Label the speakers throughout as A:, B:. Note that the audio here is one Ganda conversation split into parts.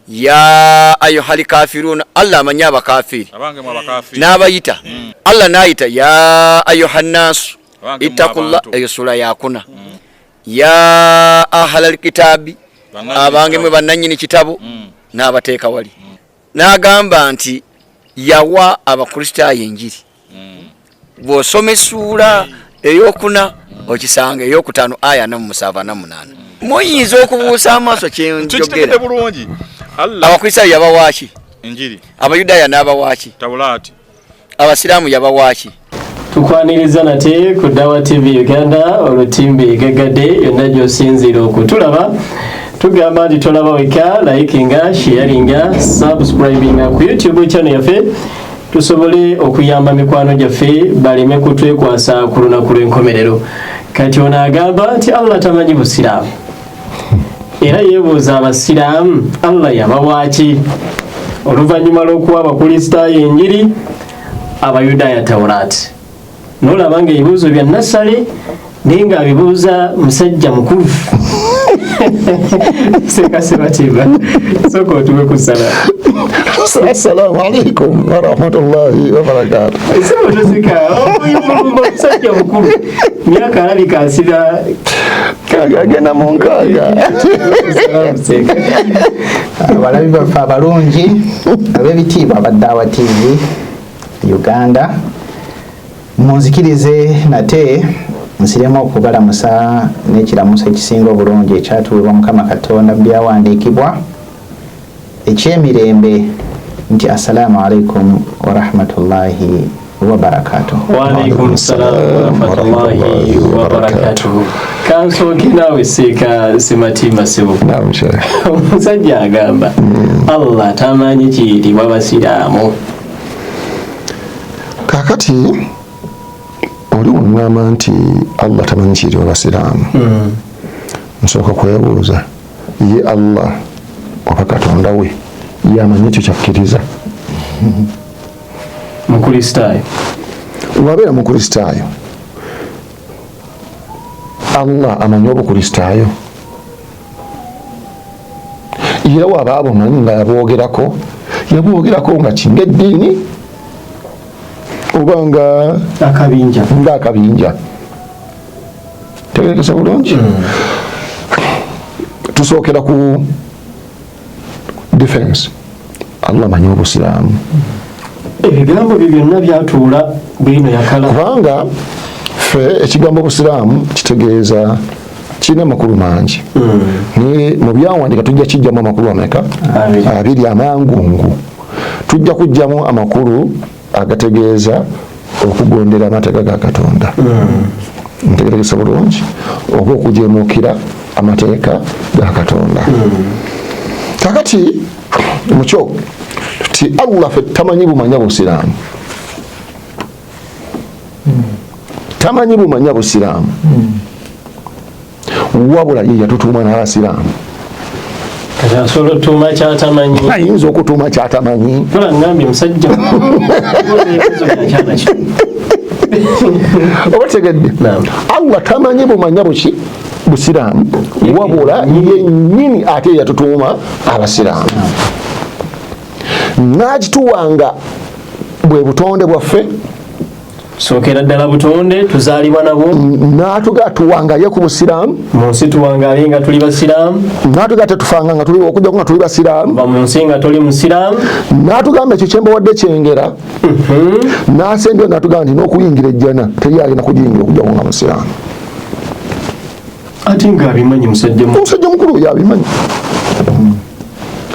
A: ya ayyuhal kafirun Allah manya abakafiri n'abayita Allah n'ayita ya ayyuhan nas ittaqullah sura yakuna ya ahlal kitabi abange mwe bananyini kitabu n'abateeka wali n'agamba nti yawa abakristaayo enjiri bw'osoma essula eyokuna okisanga eyokutaano aya 7-8 muyinza okubuusa amaaso kyenjogera abakristaayo yabawaaki enjiri abayudaaya n'abawaaki tawulaati abasiraamu yabawaaki
B: tukwaniriza nate ku Dawa TV Uganda olutimbi gagadde yonna gy'osinziira okutulaba tugamba nti tolaba weka likinga sharinga subscribinga ku YouTube channel yaffe tusobole okuyamba mikwano gyaffe baleme kutwekwasa ku lunaku lw'enkomerero. Kati ono agamba nti Allah tamanyi busiraamu era yeebuuza abasiraamu Allah yabawaaki oluvannyuma lw'okuwa abakristaayo enjiri abayudaaya tawulaati. Nolaba nga ebibuuzo bya nasale naye nga abibuuza musajja mukulu sekasebatiba soka otuwe kusala.
C: Assalamu alaikum warahmatullahi wabarakatuh.
B: Musajja mukulu myaka alabika asira
C: agenda mu nkaaga.
D: Abalabi baffe abalungi ab'ebitiibwa aba Dawa TV Uganda, munzikirize nate nsiremu okubalamusa n'ekiramuso ekisinga obulungi ekyatuweebwa Mukama Katonda byawandiikibwa ekyemirembe nti assalamu alaikum warahmatullahi wabarakatuh.
B: Wa alaikum salam warahmatullahi wabarakatuh. Kansooke naawe seeka Sematimba Ssebo. Omusajja agamba Allah tamanyi kiyitibwa basiraamu.
C: Kakati oli wongamba nti Allah tamanyi kiyitibwa basiraamu. Nsooka kwebuuza ye Allah oba Katonda we yamanyi ekyo kyakkiriza
B: mukristaayo
C: wabeera mukristaayo Allah amanyi obukristaayo era waba abomanyi nga yabwogerako nga kinga eddiini oba nga akabinja tegerekesa bulungi. Tusookera ku defense Allah amanyi obusiraamu.
B: Ebigambo byo byonna byatuula bwino yakala
C: kubanga ffe ekigambo busiraamu kitegeeza kirina amakulu mangi naye mu byawandiika tujja kijjamu amakulu ameka 2 amangungu. Tujja kujjamu amakulu agategeeza okugondera amateeka ga Katonda ntegerekesa bulungi oba okujemuukira amateeka ga Katonda. Kakati mukyo ti Allah ffe tamanyi bumanya busiraamu tamanyi bumanya busiraamu wabula ye yatutuuma n'abasiraamu.
B: kati asobola otutuuma kyatamanyi
C: ayinza okutuuma kyatamanyi.
B: kola ngambye musajja
C: oba tegedde Allah tamanyi bumanya buki busiraamu wabula yennyini ate yatutuuma abasiraamu n'agituwanga bwe butonde bwaffe
B: sookera ddala butonde tuzaalibwa nabwo
C: n'atugatuwanga ye ku busiraamu
B: mu nsi tuwangaale nga tuli basiraamu
C: n'atuga tetufanga nga tuli okujja nga tuli basiraamu
B: ba mu nsi nga tuli musiraamu
C: n'atugamba ekyo kyembawadde kyengera n'asembera n'atugamba nti n'okuyingira ejjana teri alina kugiyingira okujja nga musiraamu.
B: ate ng'abimanyi musajja
C: mukulu oyo abimanyi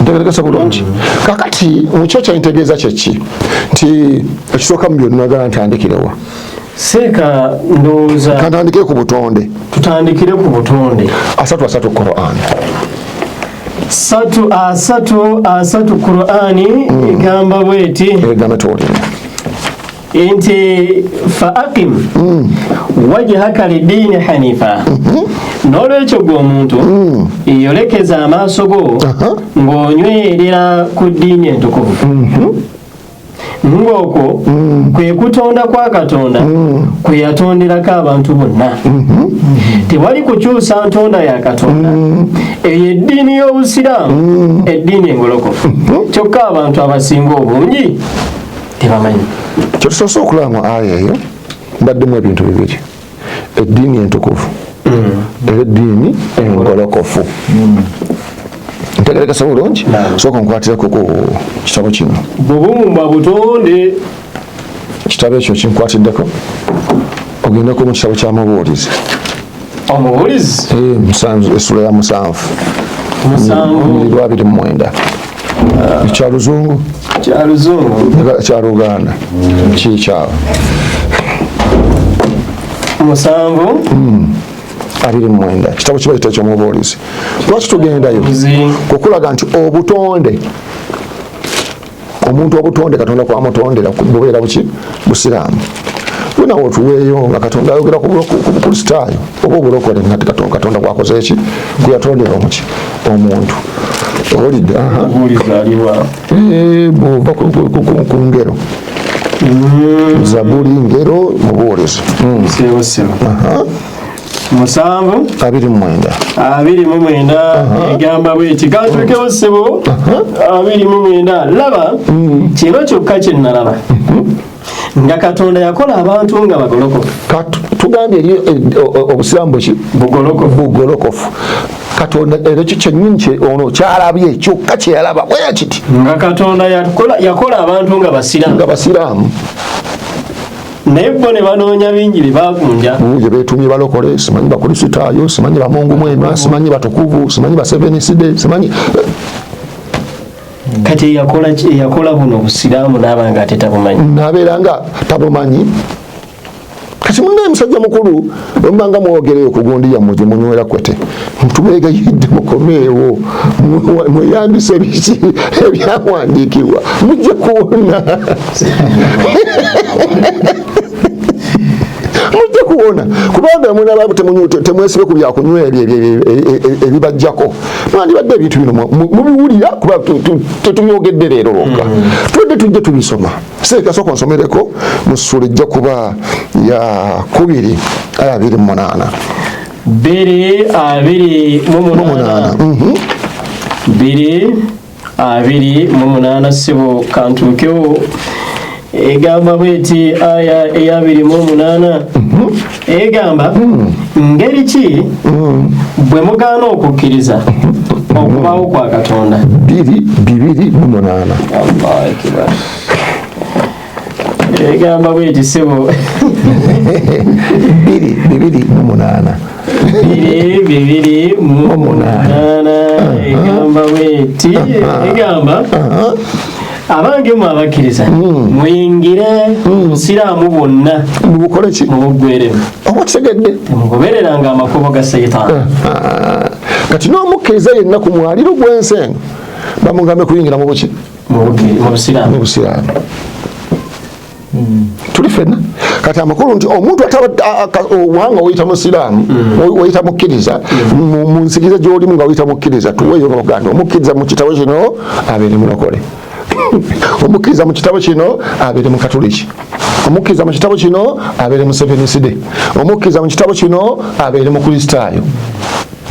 C: ntegerekesa bulungi. Kakati mukyo kyantegeeza kyeki nti ekisooka mu byonna nagala ntandikirewa
B: seeka ndowooza
C: kantandikire ku butonde.
B: Tutandikire ku butonde.
C: 3 Qur'an
B: 3 Qur'an egamba bweti
C: egamba tolina
B: inti faaqim wajhaka liddiini hanifa. N'olwekyo gwe omuntu yolekeza amaaso go ng'onywerera ku ddiini entukuvu ngoko kwe kutonda kwa Katonda kwe yatonderako abantu bonna tewali kukyusa ntonda ya Katonda eyo eddiini y'Obusiraamu eddiini engolokofu kyokka abantu abasinga obungi tebamanyi
C: kyotusoose okulaba mu aya eyo mbaddemu ebintu bibiri eddiini entukuvu era eddiini engolokofu ntegerekesa bulungi sooka nkwatireko ku kitabo kino
B: bubumba butonde
C: kitabo ekyo kinkwatiddeko ogendeko mu kitabo ky'Amubuulizi
B: Omubuulizi
C: essula ya 7 29 ekya Luzungu kya Luganda kikyawo 29 kitabo kibayita eky'Omubuulizi. Lwaki tugendayo kukulaga nti obutonde omuntu obutonde Katonda kwamutondera bubeera buki Busiraamu bunawo otuweeyo nga Katonda ayogera ku bukristaayo oba obulokole nga Katonda kwakoze eki kuyatondera omuki omuntu owulidde bwova ku ngero Zaburi ngero Mubuulizi
B: 29 egamba bweti kantukewo ssebo 29 laba kino kyokka kye nalaba nga Katonda yakola abantu nga bagolokofu
C: tugambye eri Obusiraamu bugolokofu Katonda era ekyo kyennyini ono kyalabye kyokka kyeyalaba bweya kiti
B: nga Katonda yakola abantu nga
C: basiraamu
B: naye bo ne banoonya bingi bye baakunja
C: gye beetumye balokole simanyi bakristaayo simanyi bamungu mwema simanyi batukuvu simanyi baseveniside simanyi
B: kati yakola buno Busiraamu n'aba nga ate tabumanyi
C: n'abeera nga tabumanyi kati munnaye musajja mukulu omubanga mwogereyo ku gundi yammwe gye munywera kwete tubeegayidde mukomeewo mweyambise biki ebyawandiikibwa mujje kuwona mujje kuwona kubanga munaba temwesibe ku byakunywera ebibajjako mwandibadde ebintu bino mubiwulira kuba tetubyogedde leero lwokka tudde tujje tubisoma seekasooka nsomereko mu ssula ejja kuba ya 2 aya 28
B: 2:28 ssebo kantuukewo egamba bweti aya eya 28 egamba ngeri ki bwe mugaana okukkiriza okubaawo kwa Katonda
C: 2:28
B: egamba bweti ssebo
C: 2:28
B: egamba bweti egamba abange mu abakkiriza muyingire Busiraamu bwonna
C: mubukole ki
B: mubuggwerevu
C: oba kitegedde
B: temugobereranga amakubo ga Seyitaani
C: kati n'omukkiriza yenna ku mwaliro gw'ensi eno bamugambe kuyingira mu buki
B: mu Busiraamu
C: tuli fenna kati amakulu nti omuntu owanga wayita musiraamu wayita mukkiriza mu nsikiriza gy'olimu nga wayita mukkiriza tuweeyo n'oganda omukkiriza mu kitabo kino abeere mulokole omukkiriza mu kitabo kino abeere mu katuliki omukkiriza mu kitabo kino abeere mu seveniside omukkiriza mu kitabo kino abeere mu kristaayo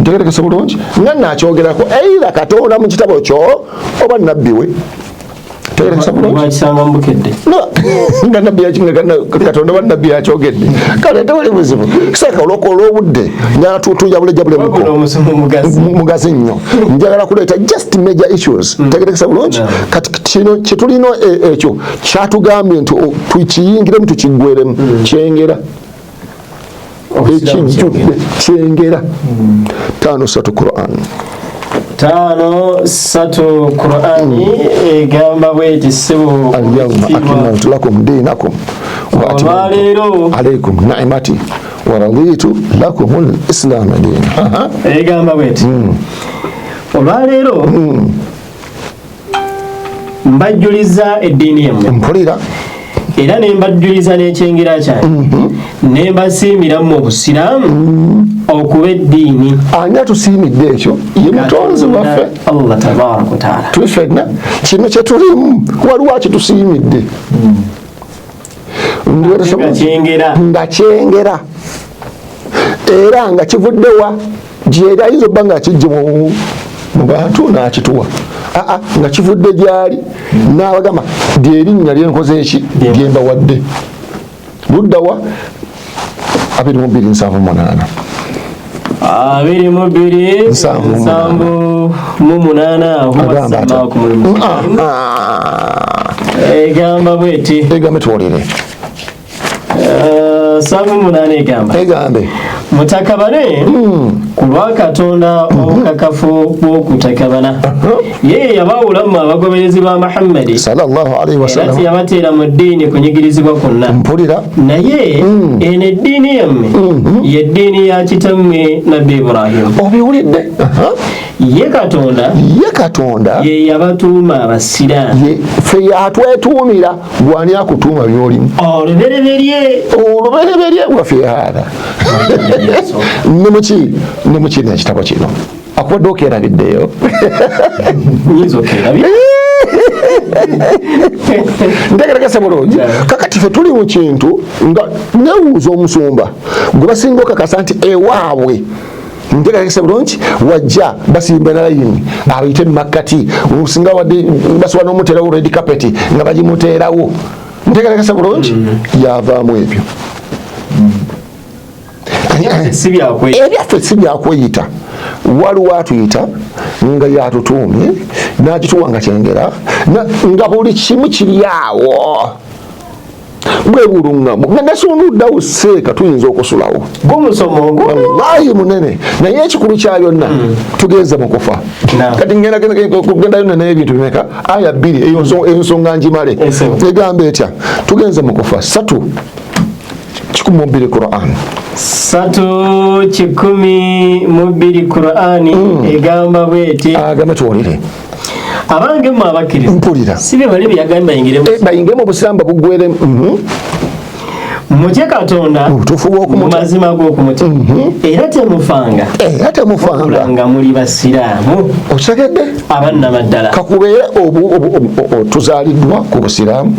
C: ntegerekese bulungi nga nakyogerako eira Katonda mu kitabo kyo oba nabbi we nga nabbi Katonda wa nabbi yakyogedde kale tewali buzibu kiseeka olw'obudde nyatutuya bulejjabule mugazi nnyo njagala kuleeta just major issues ntegerekesa bulungi kati kino kyetulina ekyo kyatugambye nti tukiyingiremu tukiggweremu kyengera ekijjudde kyengera 5:3 Quran
B: 5:3 Qur'ani egamba bweti ssebo
C: alyawma akmaltu lakum dinakum wa atmamtu alaykum ni'mati wa raditu lakum al-islam diina
B: egamba bweti olwaleero mbajjuliza eddiini yammwe
C: mpulira
B: era ne mbajjuliza n'ekyengera kyange ne basiimira mu busiraamu okuba eddiini.
C: Ani atusiimidde ekyo? Ye mutonzi waffe
B: Allah tabaaraka wa taala.
C: Tuli ffenna kino kye tulimu, waliwo akitusiimidde nga kyengera era nga kivuddewa gyeri ayinza obba nga kijje mu bantu n'akituwa, nga kivudde gyali n'abagamba lyerinnya lyenkoze eki lyembawadde. Luddawa 22:78
B: egamba bweti
C: egambe tuwulire
B: 78
C: egambe
B: mutakabane ku lwa Katonda obukakafu bw'okutakabana. Ye yabawulamu abagoberezi ba Muhammad
C: sallallahu alaihi wasallam,
B: era yabateera mu ddiini kunyigirizibwa kwonna.
C: Mpulira
B: naye eno eddiini yammwe ye ddiini ya kitammwe Nabbi Ibrahim.
C: Obiwulidde?
B: Ye Katonda ye yabatuuma abasiraamu.
C: Ye ffe yatwetuumira, gwani akutuuma by'olimu. Olubereberye waffe haala ne mukiri ekitabo kino akubadde okerabiddeyo ntegerekese bulungi. Kakati ffe tuli mu kintu nga newuuza omusumba gwe basinga okakasa nti ewaabwe ntegerekese bulungi wajja basimba nalayini abayite mumakkati omusinga wadde basobola n'omuteerawo red carpet nga bagimuteerawo. Ntegerekese bulungi yavaamu ebyo ebyaffe si byakweyita. Waliwo atuyita nga yatutuumye n'agituwa nga kyengera nga buli kimu kiri awo bwebulungamu nga nasunuddawo seeka tuyinza okusulawo wallahi munene. Naye ekikulu kya byonna tugenze mu kufa. Kati kugendayo naye ebintu bimeka aya 2 eyo ensonga njimale egamba etya tugenze mu kufa 3:12 Qur'an
B: 3:12 Qur'ani egamba bweti
C: agamba tuwulire
B: abange mu abakkiriza
C: mpulira
B: sibe bali byagamba
C: bayinge mu busiraamu bugwere
B: mutye Katonda mu mazima g'okumutima era temufanga nga muli basiraamu.
C: Okitegedde?
B: Abannamaddala
C: kakubeere tuzaaliddwa ku busiraamu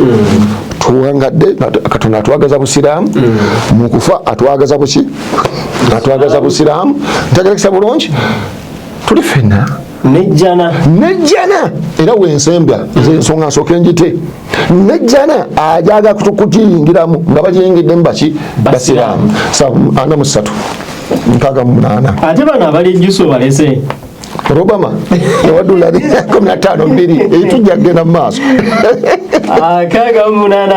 C: tuwangadde Katonda atwagaza busiraamu mu kufa atwagaza buki atwagaza busiraamu. Ntegerekesa bulungi tuli ffenna
B: nejjana
C: era wensembya ensonga nsooke njite nejjana ajaga kutiyingiramu nga bagiyingiddemu baki basiraamu 43:8
B: ate bano abalijjuso balese
C: Obama yawadula 15:2 etujja kugenda mu maaso
B: akaga munana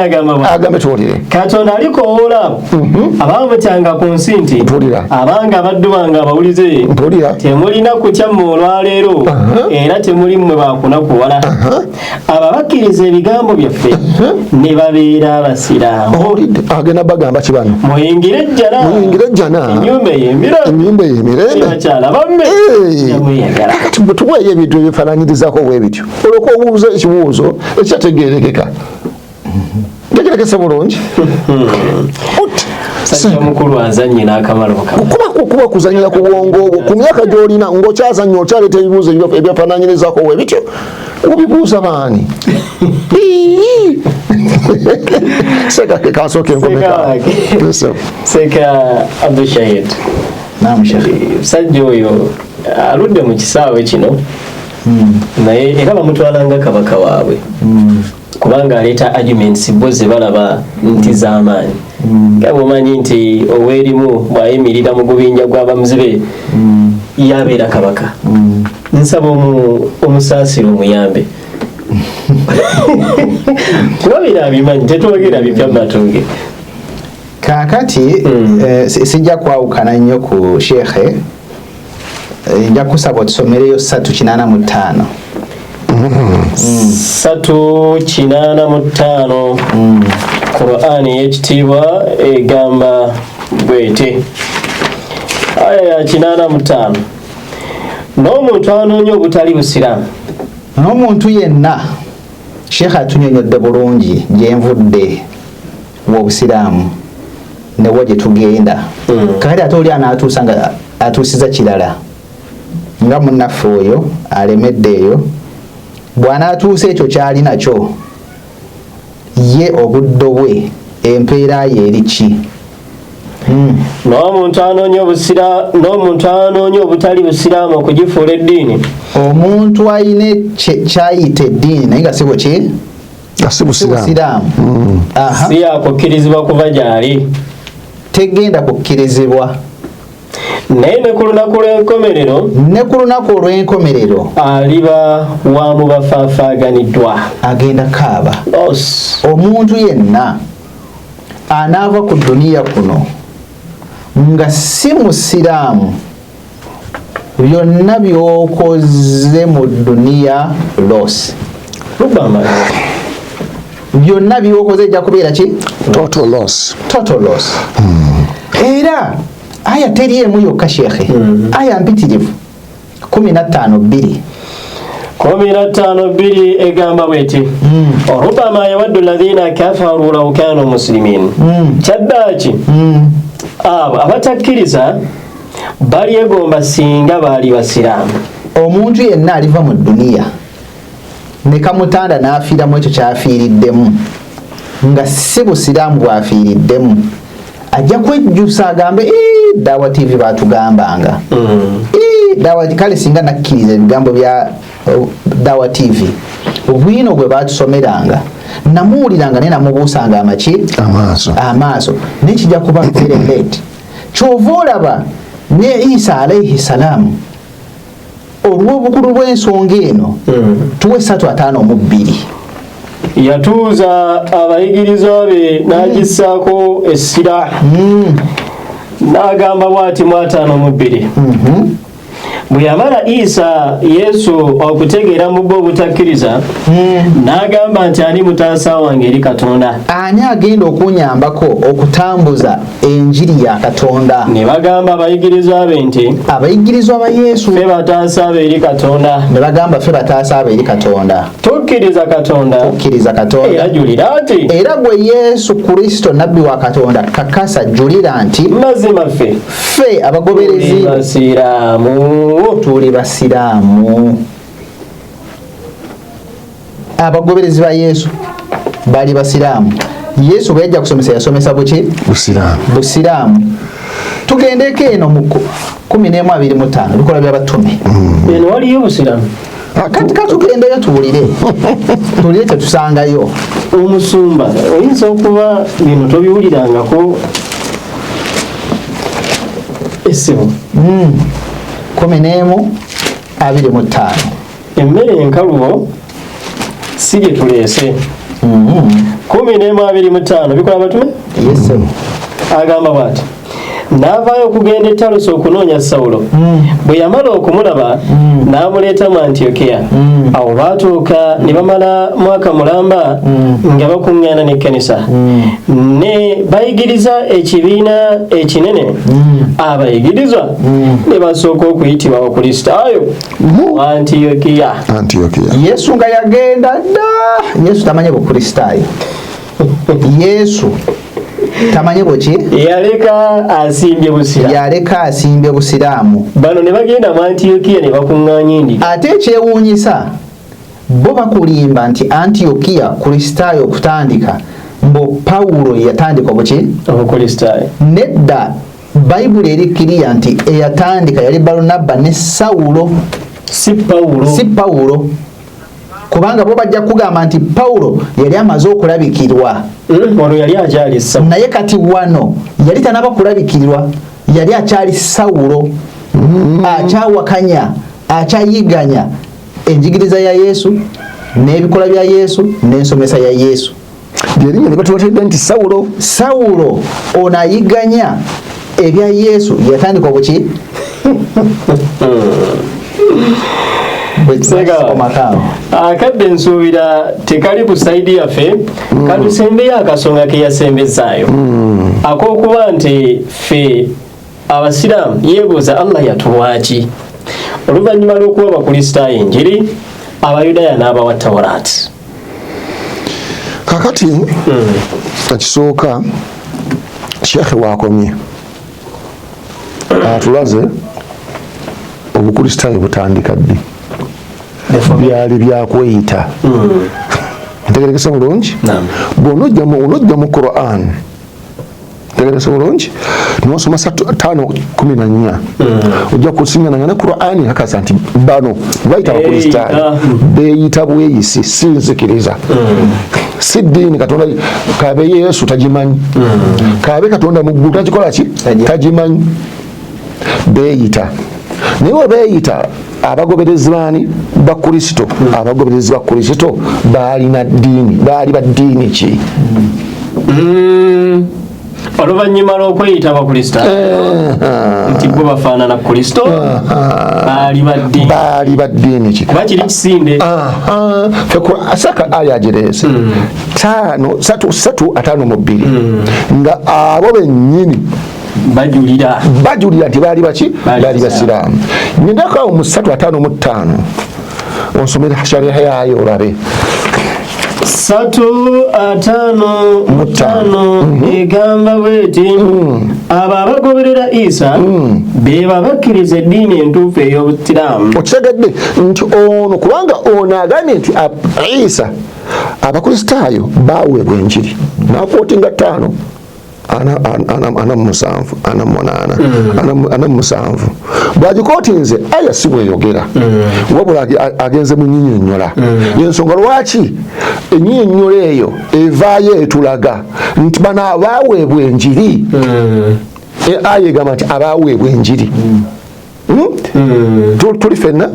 C: agambe tuwulire
B: Katonda alikowoola abamutyanga ku nsi nti abanga abaddu bange abawulize temulina kukyamma olwaleero era temuli mmwe bakunakuwala ababakkiriza ebigambo byaffe ne babeera abasiraamu.
C: Agenda bagamba kibano
B: muyingire ejjana ennyumba ey'emirembe bakyala bamme yamweyagala.
C: Kati bwe tuweeyo ebintu ebyefaananyirizako bwe bityo olwoka obuuza ekibuuzo ekyategeerekeka tegerekese bulungi
B: sajja mukulu azannye n'akamalo
C: kuba kuzanyira ku bwongo obwo ku myaka gy'olina ng'okyazannya okyaleeta ebibuuzo ebyefaananyirizako bwe bityo obibuuza baani? Seka kasooke enkomeka
B: Seka Abdushahid sajja oyo aludde mu kisaawe kino naye era bamutwalanga kabaka waabwe kubanga aleeta arguments bo ze balaba nti z'amaanyi nga bwomanyi nti oweerimu bw'ayimirira mu gubinja gw'abamuzibe yabeera kabaka. Nsaba omusaasiro omuyambe kuba bino abimanyi tetwogera bipya matunge
D: kakati sijja kwawukana nnyo ku shekhe nja kusaba otusomereyo 3:85
B: 3:85 Qur'ani y'ekitiibwa egamba bwete aya ya 85 n'omuntu anoonya obutali busiraamu
D: n'omuntu yenna shekhe atunyonyodde bulungi gyenvudde w'obusiraamu ne waje tugenda kakati ate oli anaatuusa nga atuusiza kirala nga munnaffe oyo alemeddeeyo bw'anaatuusa ekyo kyali nakyo ye obuddo bwe empeera ye eri ki?
B: n'omuntu anoonya obutali busiraamu okugifuula eddiini.
D: Omuntu ayina kyayita eddiini naye nga sibo ki?
C: Si busiraamu.
B: Si yakukkirizibwa kuva gy'ali.
D: Tegenda kukkirizibwa.
B: Naye ne ku lunaku lw'enkomerero aliba wa mu bafaafaaganiddwa.
D: Agenda kaaba. Omuntu yenna anaava ku duniya kuno nga si musiraamu byonna byokoze mu duniya loss. Byonna byokoze ejja kubeera ki?
C: Total loss.
D: Era aya teri emu yokka shekhe. Aya mpitirivu
B: 15:2 egamba bweti rubama yawaddu alladhina kafaru law kanu muslimin. Kyaddaaki abo abatakkiriza balyegomba singa baali basiraamu.
D: Omuntu yenna aliva mu duniya ne kamutanda n'afiiramu ekyo kyafiiriddemu nga si busiraamu bwafiiriddemu ajja kwejjusa agambe Dawa TV batugambanga. Dawa kale singa nakkiriza ebigambo bya Dawa TV obwino gwe batusomeranga namuwuliranga naye namubuusanga amaaso nekijja kuba very late. Kyova olaba ne Isa alayhi salaamu olw'obukulu bw'ensonga eno tuwe 3:52
B: yatuuza abayigiriza be n'agissaako essira n'agamba bw'ati 5:2 bwe yamala Isa Yesu okutegeera mu bo obutakkiriza n'agamba nti ani mutaasa wange eri Katonda,
D: ani agenda okunyambako okutambuza enjiri ya Katonda.
B: Ne bagamba abayigirizwa be nti
D: abayigirizwa ba Yesu
B: ffe bataasa be eri Katonda.
D: Ne bagamba ffe bataasa be eri Katonda.
B: Tukkiriza Katonda. Era julira ati
D: era gwe Yesu Kristo nabbi wa Katonda kakasa julira nti
B: mazima ffe
D: abagoberezi
B: basiraamu
D: tuli basiraamu. Abagoberezi ba Yesu bali basiraamu. Yesu bwe yajja kusomesa yasomesa buki? Busiraamu. Tugendeko eno mu 11:25 bikola by'abatume.
B: Eno waliyo busiraamu.
D: Kati tugendeyo tuwulire tetusangayo.
B: Omusumba oyinza okuba bino tobiwulirangako essebo
D: 11:25
B: emmere enkalubo si gye tuleese. 11:25 bikola batume.
D: Yes.
B: Agamba bw'ati n'avaayo okugenda e Taluso okunoonya Sawulo. Bwe yamala okumulaba n'amuleeta mu Antiokiya. Awo baatuuka ne bamala mwaka mulamba nga bakuŋŋaana n'ekkanisa ne bayigiriza ekibiina ekinene. Abayigirizwa ne basooka okuyitibwa Abakristaayo mu Antiokiya.
D: Yesu nga yagenda dda. Yesu tamanye Bukristaayo. Yesu tamanye boki?
B: Yaleka asimbye busiraamu. Bano ne bagenda mu Antiokiya ne bakuŋŋaanya indi.
D: Ate ekyewuunyisa bo bakulimba nti Antiokiya Kristaayo okutandika mbo Pawulo yatandika buki?
B: Obukristaayo.
D: Nedda Bayibuli eri kiriya nti eyatandika yali Balunabba ne Sawulo,
B: si Pawulo. Kubanga bo bajja kugamba nti Pawulo yali amaze okulabikirwa. Wano yali akyali Sawulo.
D: Naye kati wano yali tanaba kulabikirwa, yali akyali Sawulo. Akyawakanya, akyayiganya enjigiriza ya Yesu n'ebikola bya Yesu n'ensomesa ya Yesu.
C: Byerinnya ne batuwatidde nti Sawulo
D: ono ayiganya ebya Yesu yatandika buki?
B: Akadde nsuubira tekali ku sayidi yaffe katusembeyo akasonga ke yasembezaayo ak'okuba nti ffe abasiraamu yeebuuza Allah yatuwaki oluvannyuma lw'okuba Abakristaayo enjiri, Abayudaaya n'abawa Tawulaati.
C: Kakati ekisooka shekhe wakomye atulaze obukristaayo butandika ddi byali byakweyita ntegerekesa bulungi bwonojja mu Quran ntegerekesa bulungi nosoma 5:14 ojja kusiŋŋananga ne Qur'ani hakasa nti bano bayita abakristaayo beeyita bweyisi si nzikiriza si ddiini katonda kabe Yesu tagimanyi kabe katonda muggulu takikola ki tagimanyi beeyita naye webeeyita abagoberezi baani ba Kristo abagoberezi ba Kristo baalina ddiini baali ba ddiini ki
B: oluvannyuma lw'okweyita abakristaayo nti bo bafaanana Kristo baali ba ddiini ki kuba kiri kisinde asaka aya agireese 3:52 nga abo bennyini bajulira nti baali baki baali basiraamu nyendakawo mu 3:55 onsomera shariha yaayo olabe 3:55 egamba bweti abo abagoberera Isa be babakkiriza eddiini entuufu ey'obusiraamu
C: okitegedde nti ono kubanga ono agambye nti Isa abakristaayo baweebwa enjiri nakwotinga 5 7 bwagikootinze aya si bweyogera wabula agenze mu nnyinnyonnyola yensonga lwaki ennyinyonnyola eyo evaayo etulaga nti bano abaweebwa enjiri aya egamba nti abaweebwa enjiri tuli fenna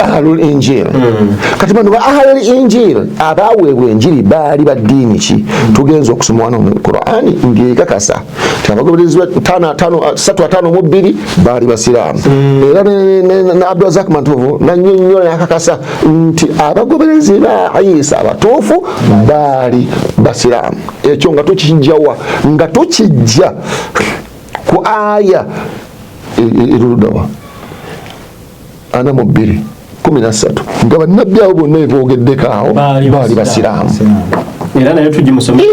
C: ahlul injil kati bano ba ahlul injil abaweebwa enjiri baali ba ddiini ki tugenza okusoma wano mu Qur'ani ng'ekakasa ti abagoberezi 3:52 baali basiraamu era ne Abdulrazak Mantovu nannyonnyola yakakasa nti abagoberezi ba Isa abatuufu baali basiraamu ekyo nga tukijjawa nga tukijja ku aya erudawa 4:13 nga bannabbi abo bonna eboogeddeko awo baali basiraamu
B: era naye tugimusome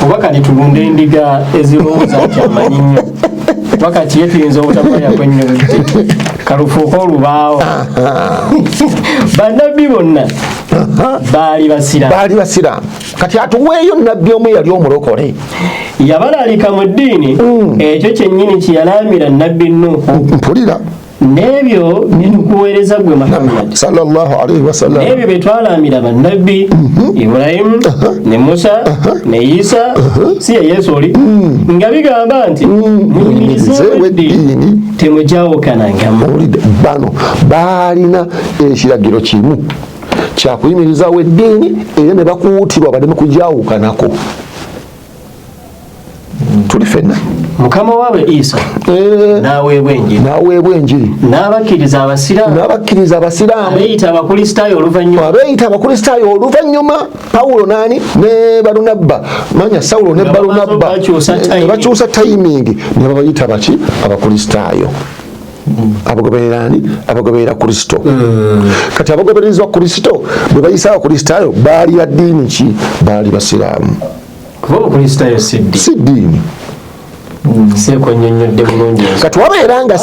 B: oba kati tulunde endiga ezirowooza nti amanyi nnyo wakati ye tuyinza obutakwayako nnyo kalufuuka olubaawo bannabbi bonna baali basiraamu kati atuweeyo nabbi omu yali omulokole yabalalika mu ddiini ekyo kyennyini kiyalaamira nabbi Nuuhu
C: mpulira
B: n'ebyo bitukuweereza gwe Muhammad
C: sallallahu alaihi wasallam
B: n'ebyo byetwalaamira bannabbi Ibrahimu ne Musa ne Isa si ye Yesu oli nga bigamba nti muyimirize weddiini temujawukanangamu
C: bano baalina ekiragiro kimu kyakuyimiriza weddiini era ne bakuutirwa bademe kujawukanako tuli fenna
B: mukama waabwe Isa n'aweebwa enjiri n'abakkiriza abasiraamu abeeyita abakristaayo oluvannyuma Pawulo naani ne Balunabba manya Sawulo ne Balunabba bakyusa tayimingi ne babayita baki abakristaayo abagoberera Kristo kati abagobereza Kristo bwe bayisa abakristaayo baali ba ddiini ki baali basiraamu kuba obukristaayo si
C: ddiini
B: seeko nnyonnyodde bulungi
C: kati wabeeranga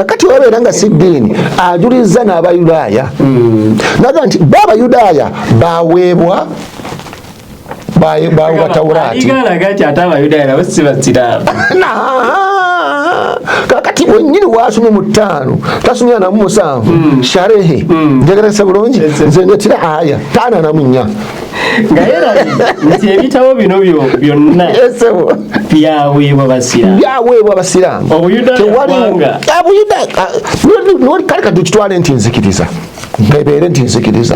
C: kati wabeeranga si ddiini ajuliza n'Abayudaaya naga nti b'Abayudaaya baweebwa Tawulaati kakati wennyini wasomye mu 5 tasomya na mu 7 sharehe ntegereza bulungi nze ndetera aya 5:4
B: nga era nti ebitabo bino byonna byaweebwa basiraamu
C: Obuyudaaya kale katukitwale nti nzikiriza bebeere nti nzikiriza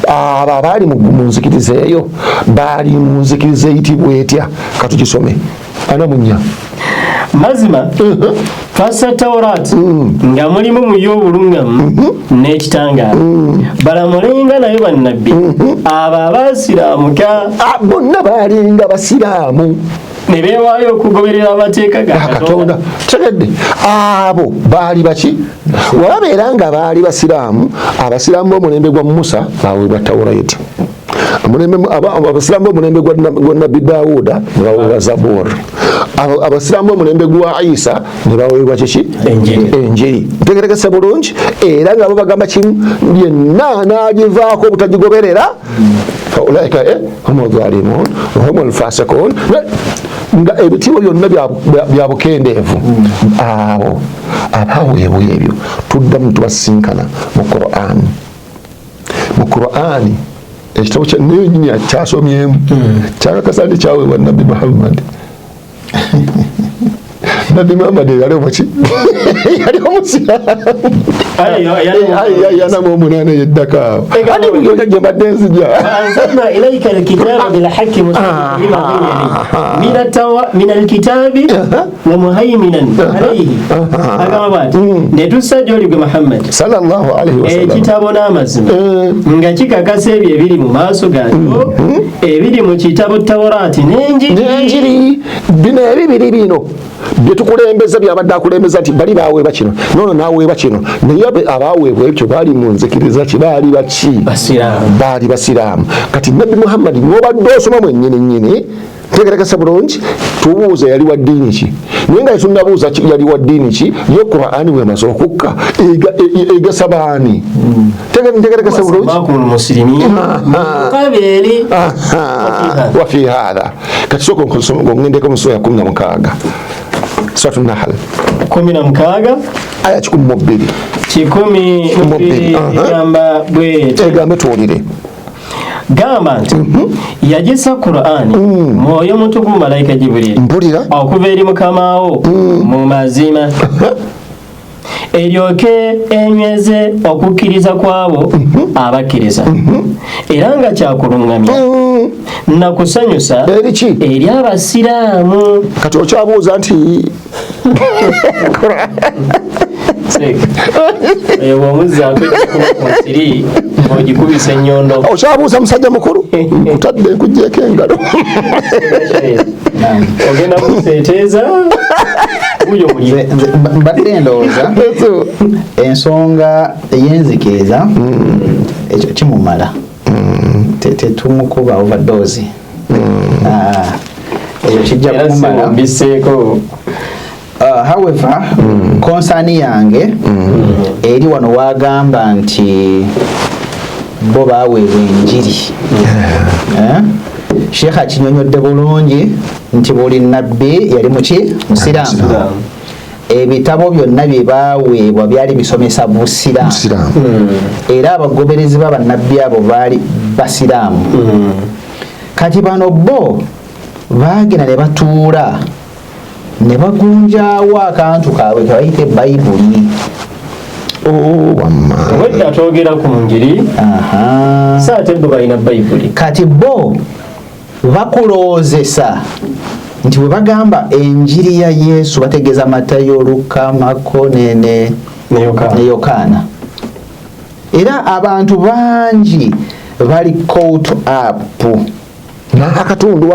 C: abo abaali mu nzikiriza eyo baali mu nzikiriza eyitibwa etya katugisome 4:4
B: mazima twassa Tawulaati nga mulimu mu y'obulungamu n'ekitangaala balamulenga nayo bannabbi abo abaasiraamuka
C: bonna baalinga basiraamu
B: ne beewaayo okugoberera amateeka ga Katonda
C: tegedde abo baali baki wababeera nga baali basiraamu abasiraamu b'omulembe gwa Musa baweebwa Tawulaati abasiramu omulembe gwa nabbi Dawuda ne baweebwa Zabur, abasiramu omulembe gwa Isa ne baweebwa kiki enjiri. Ntegerekese bulungi era nga bagamba kimu yenna n'agivaako obutagigoberera faulaika humu dhalimun wa humul fasiqun, nga ebitiibwa byonna bya bukendeevu. Abo abaweebwa ebyo tuddamu tubasinkana mu Qur'ani ekitabo naye nyini kyasomyemu kyakakasa nti kyaweebwa Nabbi Muhammad. Nabbi Muhammad yaliwo ki yaliwo musiraamu yanamu omunaana yeddako awo ate buli gye mbadde nzija
B: anzalna ilayka alkitaba bilhaqqi min alkitabi wa muhaiminan alayhi agamba bati netussa gy'oli gwe Muhammad sallallahu alaihi wasallam ekitabo n'amazima nga kikakasa ebyo ebiri mu maaso gaakyo ebiri mu kitabo Tawraati n'enjiri. Bino ebibiri bino byetukulembeza byabadde akulembeza nti bali baweebwa kino nono naweebwa kino, naye abaweebwa ekyo baali mu nzikiriza ki? Baali baki? Baali basiraamu. Kati Nabbi Muhammad n'obadde osoma mwennyini tegerekesa bulungi tubuuza yali wa ddiini ki, naye nga tetunnabuuza yali wa ddiini ki, ye Qur'ani wemaze okukka egasa baani. Tegerekesa bulungi wa fi hadha. Kati sooka ngendeko mu sura ya 16 Suratu Nahl 16
C: aya 12
B: egamba bw'eti,
C: egambe tuwulire.
B: Gamba nti yagisa Qur'ani mwoyo mutukuvu malayika Jibril okuva eri Mukama wo mu mazima eryoke enyweze okukkiriza kwabo abakkiriza era nga kyakulungamya na kusanyusa eri abasiraamu.
C: Kati okyabuuza nti
B: ogikubisa ennyondo
C: okyabuuza musajja mukulu nkutadde nkugjeeko engalo
B: ogenda museeteeza
D: mbadde ndowooza ensonga ey'enzikiriza ekyo kimumala tetumukuba overdose ekyo kijja kumumala. However, konsani yange eri wano wagamba nti bo baweebwa enjiri. Sheikh akinyonyodde bulungi nti buli nabbi yali muki musiraamu. Ebitabo byonna bye baweebwa byali bisomesa busiraamu era abagoberezi b'abannabbi abo baali basiraamu. Kati bano bo baagenda ne batuula ne bagunjaawo akantu kaabwe ke bayita Bayibuli.
B: Wedda twogera ku njiri saate bo balina Bayibuli.
D: Kati bo bakuloozesa nti bwe bagamba enjiri ya Yesu bategeeza Matayo, Luka, Marko ne Yokaana. Era abantu bangi bali caught up
C: akatundu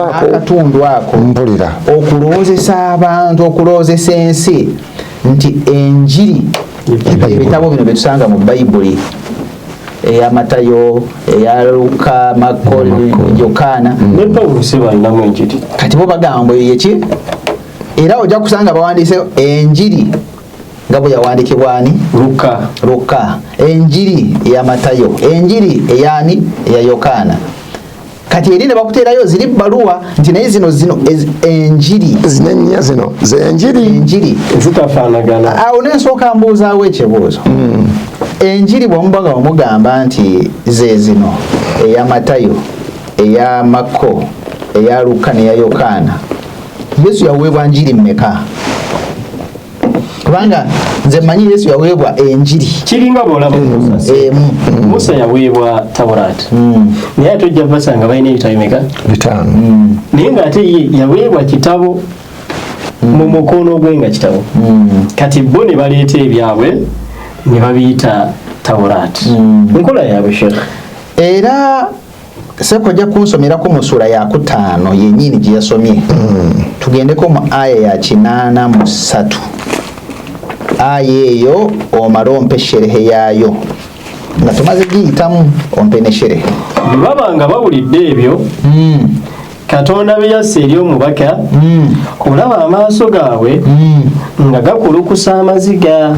C: ako mpulira
D: okuloozesa abantu, okuloozesa ensi nti enjiri ebitabo bino byetusanga mu Bayibuli eya Matayo, eya Luka, Marko, Yokaana
B: ne Pawulo sebalinamu enjiri.
D: Kati bo bagamba yeki era ojja kusanga bawandiise enjiri nga bwe yawandiikibwa ani? Luka, enjiri eya Matayo, enjiri eyani? Eya Yokaana. Kati eri ne bakuteerayo ziri bbaluwa nti naye zino enjiri
C: zinenya zino
D: enjiri
B: zitafaanagana.
D: Awo nensooka mbuuzaawo ekibuuzo. Enjiri bw'omuba nga omugamba nti ze zino eya Matayo, eya Marko, eya Luka n'eya Yokaana, Yesu yaweebwa njiri mmeka? Kubanga nze mmanyi Yesu yaweebwa enjiri
B: kiringa bw'olaba Musa yaweebwa Tawraati naye ate ojja basanga balina ebitabo bimeka?
C: 5.
B: Naye ng'ate ye yaweebwa kitabo mu mukono gwe nga kitabo. Kati bo ne baleeta ebyabwe ne babiyita Tawraati. Nkola yaabwe Sheikh.
D: Era sekojja kunsomerako mu sura ya 5 yennyini gye yasomye. Tugendeko mu aya ya 83. Aya eyo omala ompe sherehe yaayo nga tumaze giyitamu ompeneshere
B: baba nga bawulidde ebyo Katonda byasse eri omubaka olaba amaaso gaabwe nga gakulukusa amaziga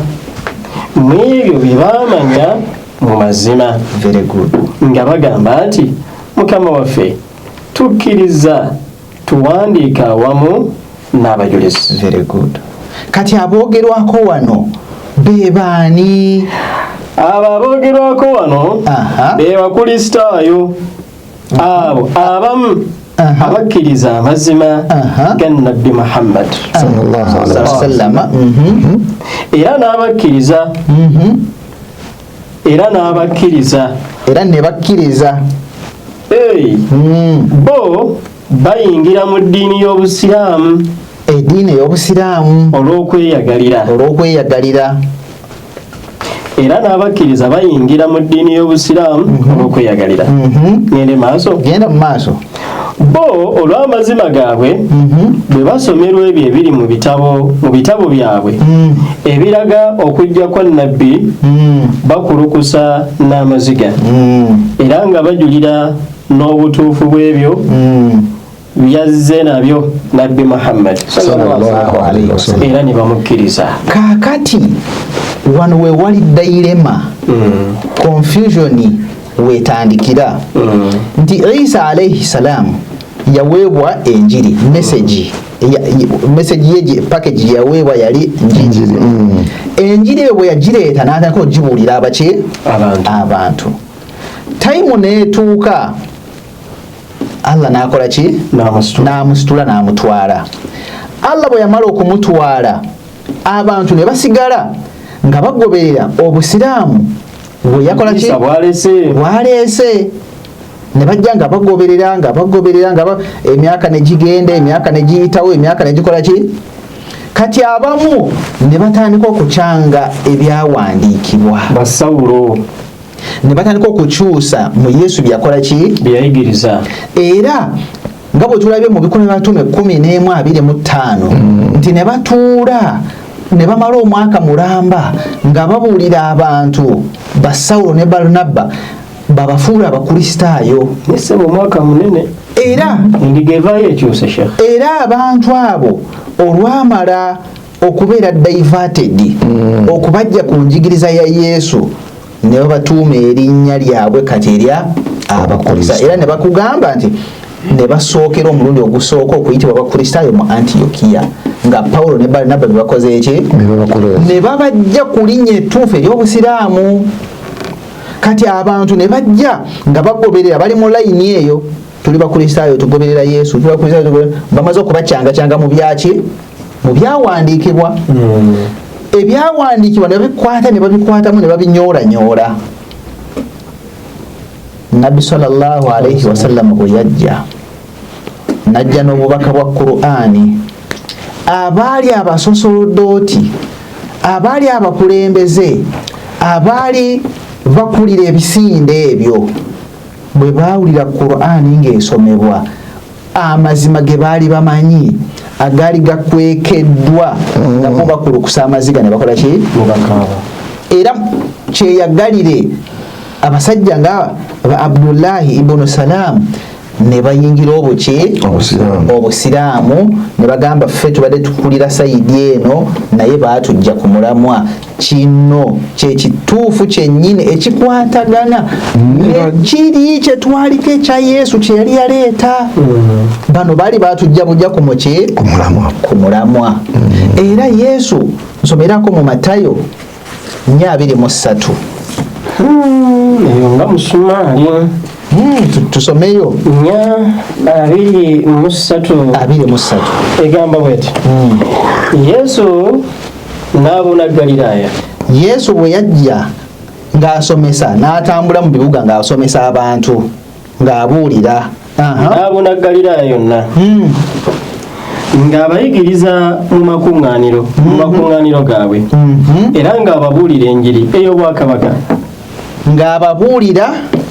B: mu ebyo bye baamanya mu mazima.
D: Very good.
B: Nga bagamba nti Mukama waffe tukkiriza tuwandiika awamu n'abajulizi.
D: Very good. Kati aboogerwako wano be baani?
B: Abo aboogerwako wano be bakristaayo abo abamu abakkiriza amazima ga Nabbi Muhammad sallallahu alaihi wasallam era n'abakkiriza
D: era ne bakkiriza
B: bo bayingira mu ddiini y'Obusiraamu,
D: eddiini ey'Obusiraamu olw'okweyagalira
B: era n'abakkiriza bayingira mu ddiini y'Obusiraamu olw'okweyagalira. Genda mu maaso. Bo olw'amazima gaabwe bwe basomerwa ebyo ebiri mu bitabo byabwe ebiraga okujja kwa Nabbi bakulukusa n'amaziga era nga bajulira n'obutuufu bw'ebyo byazze nabyo Nabbi Muhammad sallallahu alaihi wasallam era ne bamukkiriza.
D: Kaakati wano we wali dilema, confusion wetandikira nti Isa alayhi salam yaweebwa enjiri, message ye package yaweebwa yali njiri. Enjiri bwe yagireeta n'atandika okugibuulira abantu. Time neetuuka Allah n'akola ki? N'amusitula n'amutwala. Allah bwe yamala okumutwala abantu ne basigala nga bagoberera Obusiraamu bwe yakola ki? Bwaleese ne bajja nga bagoberera emyaka ne gigenda, emyaka ne giyitawo, emyaka ne gikola ki? Kati abamu ne batandika okukyanga ebyawandiikibwa
B: basawulo,
D: ne batandika okukyusa mu Yesu byakola ki?
B: Byayigiriza.
D: Era nga bwe tulabye mu Bikumi by'Abatume 11:25 nti ne batuula ne bamala omwaka mulamba nga babuulira abantu Basawulo ne Balunabba babafuula abakristaayo.
B: Ese mu mwaka munene
D: era
B: ndigevayo ekyuse Sheikh.
D: Era abantu abo olwamala okubeera diverted okubajja ku njigiriza ya Yesu ne batuuma erinnya lyabwe kati erya abakristaayo. Era ne bakugamba nti ne basookera omulundi ogusooka okuyitibwa abakristaayo mu Antiokia nga Paulo ne Barnaba ne bakoze eki? Ne babajja ku linnya ettuufu ery'Obusiraamu. Kati abantu ne bajja nga bagoberera bali mu layini eyo, tuli bakristaayo tugoberera Yesu, tuli bakristaayo bamaze okubacyanga mu byaki? Mu byawandiikibwa. Ebyawandiikibwa ne babikwatamu ne babinyoolanyoola. Nabbi sallallahu alaihi wasallam bwe yajja najja n'obubaka bwa Qur'ani, abaali abasosolodooti, abaali abakulembeze, abaali bakulira ebisinde ebyo bwe baawulira Qur'ani ng'esomebwa, amazima ge baali bamanyi agaali gakwekeddwa nga bo bakulukusa amaziga ne bakola ki? Era kyeyagalire abasajja nga Abdullahi ibn Salam ne bayingira Obusiraamu ne bagamba ffe tubadde tukulira sayidi eno naye baatujja ku mulamwa. Kino kyekituufu kyennyini ekikwatagana ekiri kye twaliko ekya Yesu kye yali yaleeta. Bano baali baatujja bujja ku mulamwa. Era Yesu nsomerako mu Matayo 23.
B: Eyo nga musumaali.
D: Tusomeyo
B: 23 egamba bweti Yesu n'abuna Galilaya.
D: Yesu bwe yajja ng'asomesa n'atambula mu bibuga ng'asomesa abantu ng'abuulira
B: n'abuna Galilaya yonna ng'abayigiriza mu makuŋŋaaniro gaabwe era ng'ababuulira enjiri ey'obwakabaka.
D: Ng'ababuulira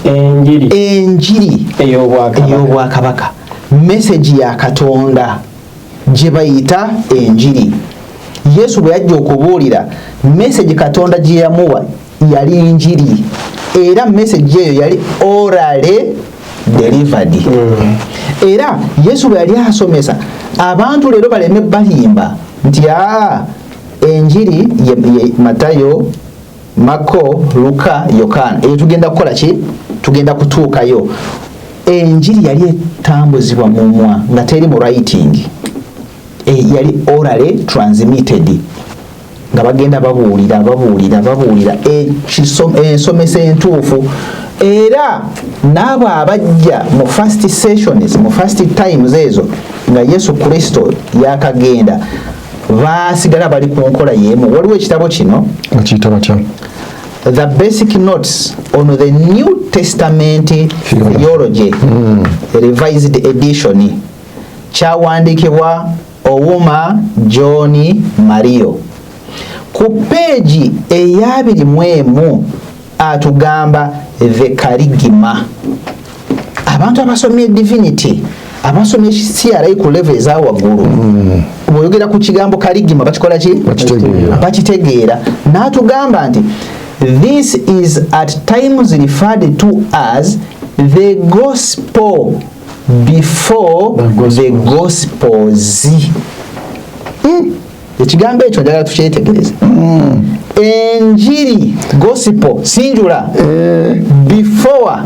D: enjiri ey'obwakabaka, message ya Katonda gye bayita enjiri. Yesu bwe yajja okubuulira message Katonda gye yamuwa yali njiri. era message eyo yali orally delivered. Era Yesu bwe yali asomesa abantu leero baleme balimba nti enjiri ye Matayo, Marko, Luka, Yohana eyo tugenda kukola ki? Tugenda kutuukayo. Enjiri yali etambuzibwa mu mwa nga teri mu writing, yali orally transmitted nga bagenda babuulira ensomesa entuufu. Era n'abo abajja mu first sessions, mu first times ezo nga Yesu Kristo yakagenda baasigala bali ku nkola y'emu. Waliwo ekitabo kino The Basic Notes on the New Testament Theology, Revised Edition, kyawandiikibwa Ouma John Mario. Ku peegi eya 21 atugamba the Charigma. Abantu abasomye divinity, abasomye CRI ku level eza waggulu, bw'oyogera ku kigambo Charigma bakikola ki? Bakitegeera. N'atugamba nti this is at times referred to as the gospel before the gospels. Ekigambo ekyo njagala tukyetegereze. Enjiri gospel singular before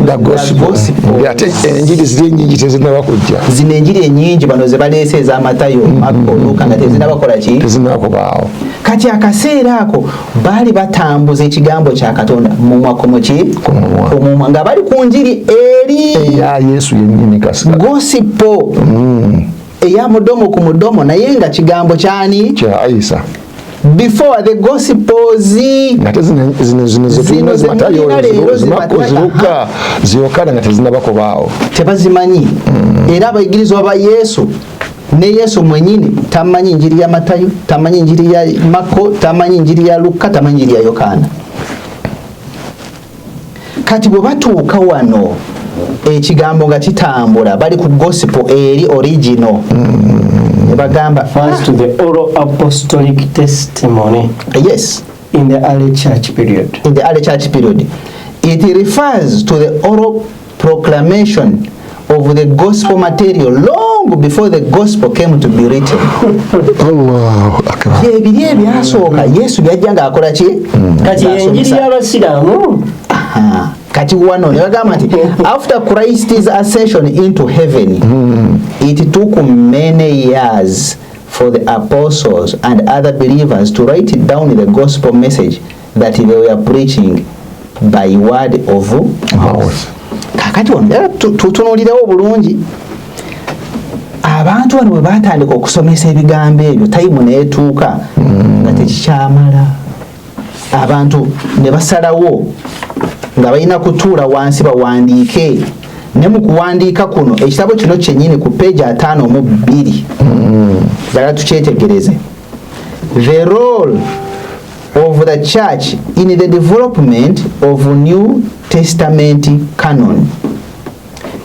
D: the gospel.
C: Ate enjiri ziri nyingi tezinaba kujja.
D: Zino enjiri enyingi bano ze baleese eza Matayo, Marko, Luka nga tezinaba kola ki?
C: Tezinaba kubaawo.
D: Kati akaseera ako baali batambuza ekigambo kya Katonda mu mwakomo ki? Kumumwa nga bali ku njiri eri
C: eya Yesu yennyini kasika.
D: Gospel. Eya mudomo ku mudomo naye nga kigambo kyani? Kya
C: Isa.
D: Before the gospels.
C: Ngate zino zetulina zi Matayo, Marko, Luka, Yohana nga tezinaba kubaawo.
D: Tebazimanyi. Era abayigirizwa ba Yesu ne Yesu mwenyini tamanyi njiri ya Matayo, tamanyi njiri ya Marko, tamanyi njiri ya Luka, tamanyi njiri ya Yohana. Kati bwe batuuka wano ekigambo nga kitambula bali ku gospel eri original. Bagamba
B: first to the oral apostolic testimony.
D: Yes,
B: in the early church period.
D: In the early church period, it refers to the oral proclamation of the gospel material long before the gospel came to be written.
C: Allahu akbar.
D: Ebiri ebyasooka Yesu byajjanga akola ki?
B: Kati enjiri y'abasiraamu.
D: Kati wano ne bagamba nti after Christ's ascension into heaven, it took many years for the apostles and other believers to write down the gospel message that they were preaching by word of mouth. Kakati wano tutunuulirewo bulungi. Abantu wano bwe batandika okusomesa ebigambo ebyo tayimu neetuuka nga tekikyamala. Abantu ne basalawo nga balina kutuula wansi bawandiike. Ne mu kuwandiika kuno ekitabo kino kyennyini ku peegi 52 dala tukyetegereze. The role of the church in the development of New Testament canon.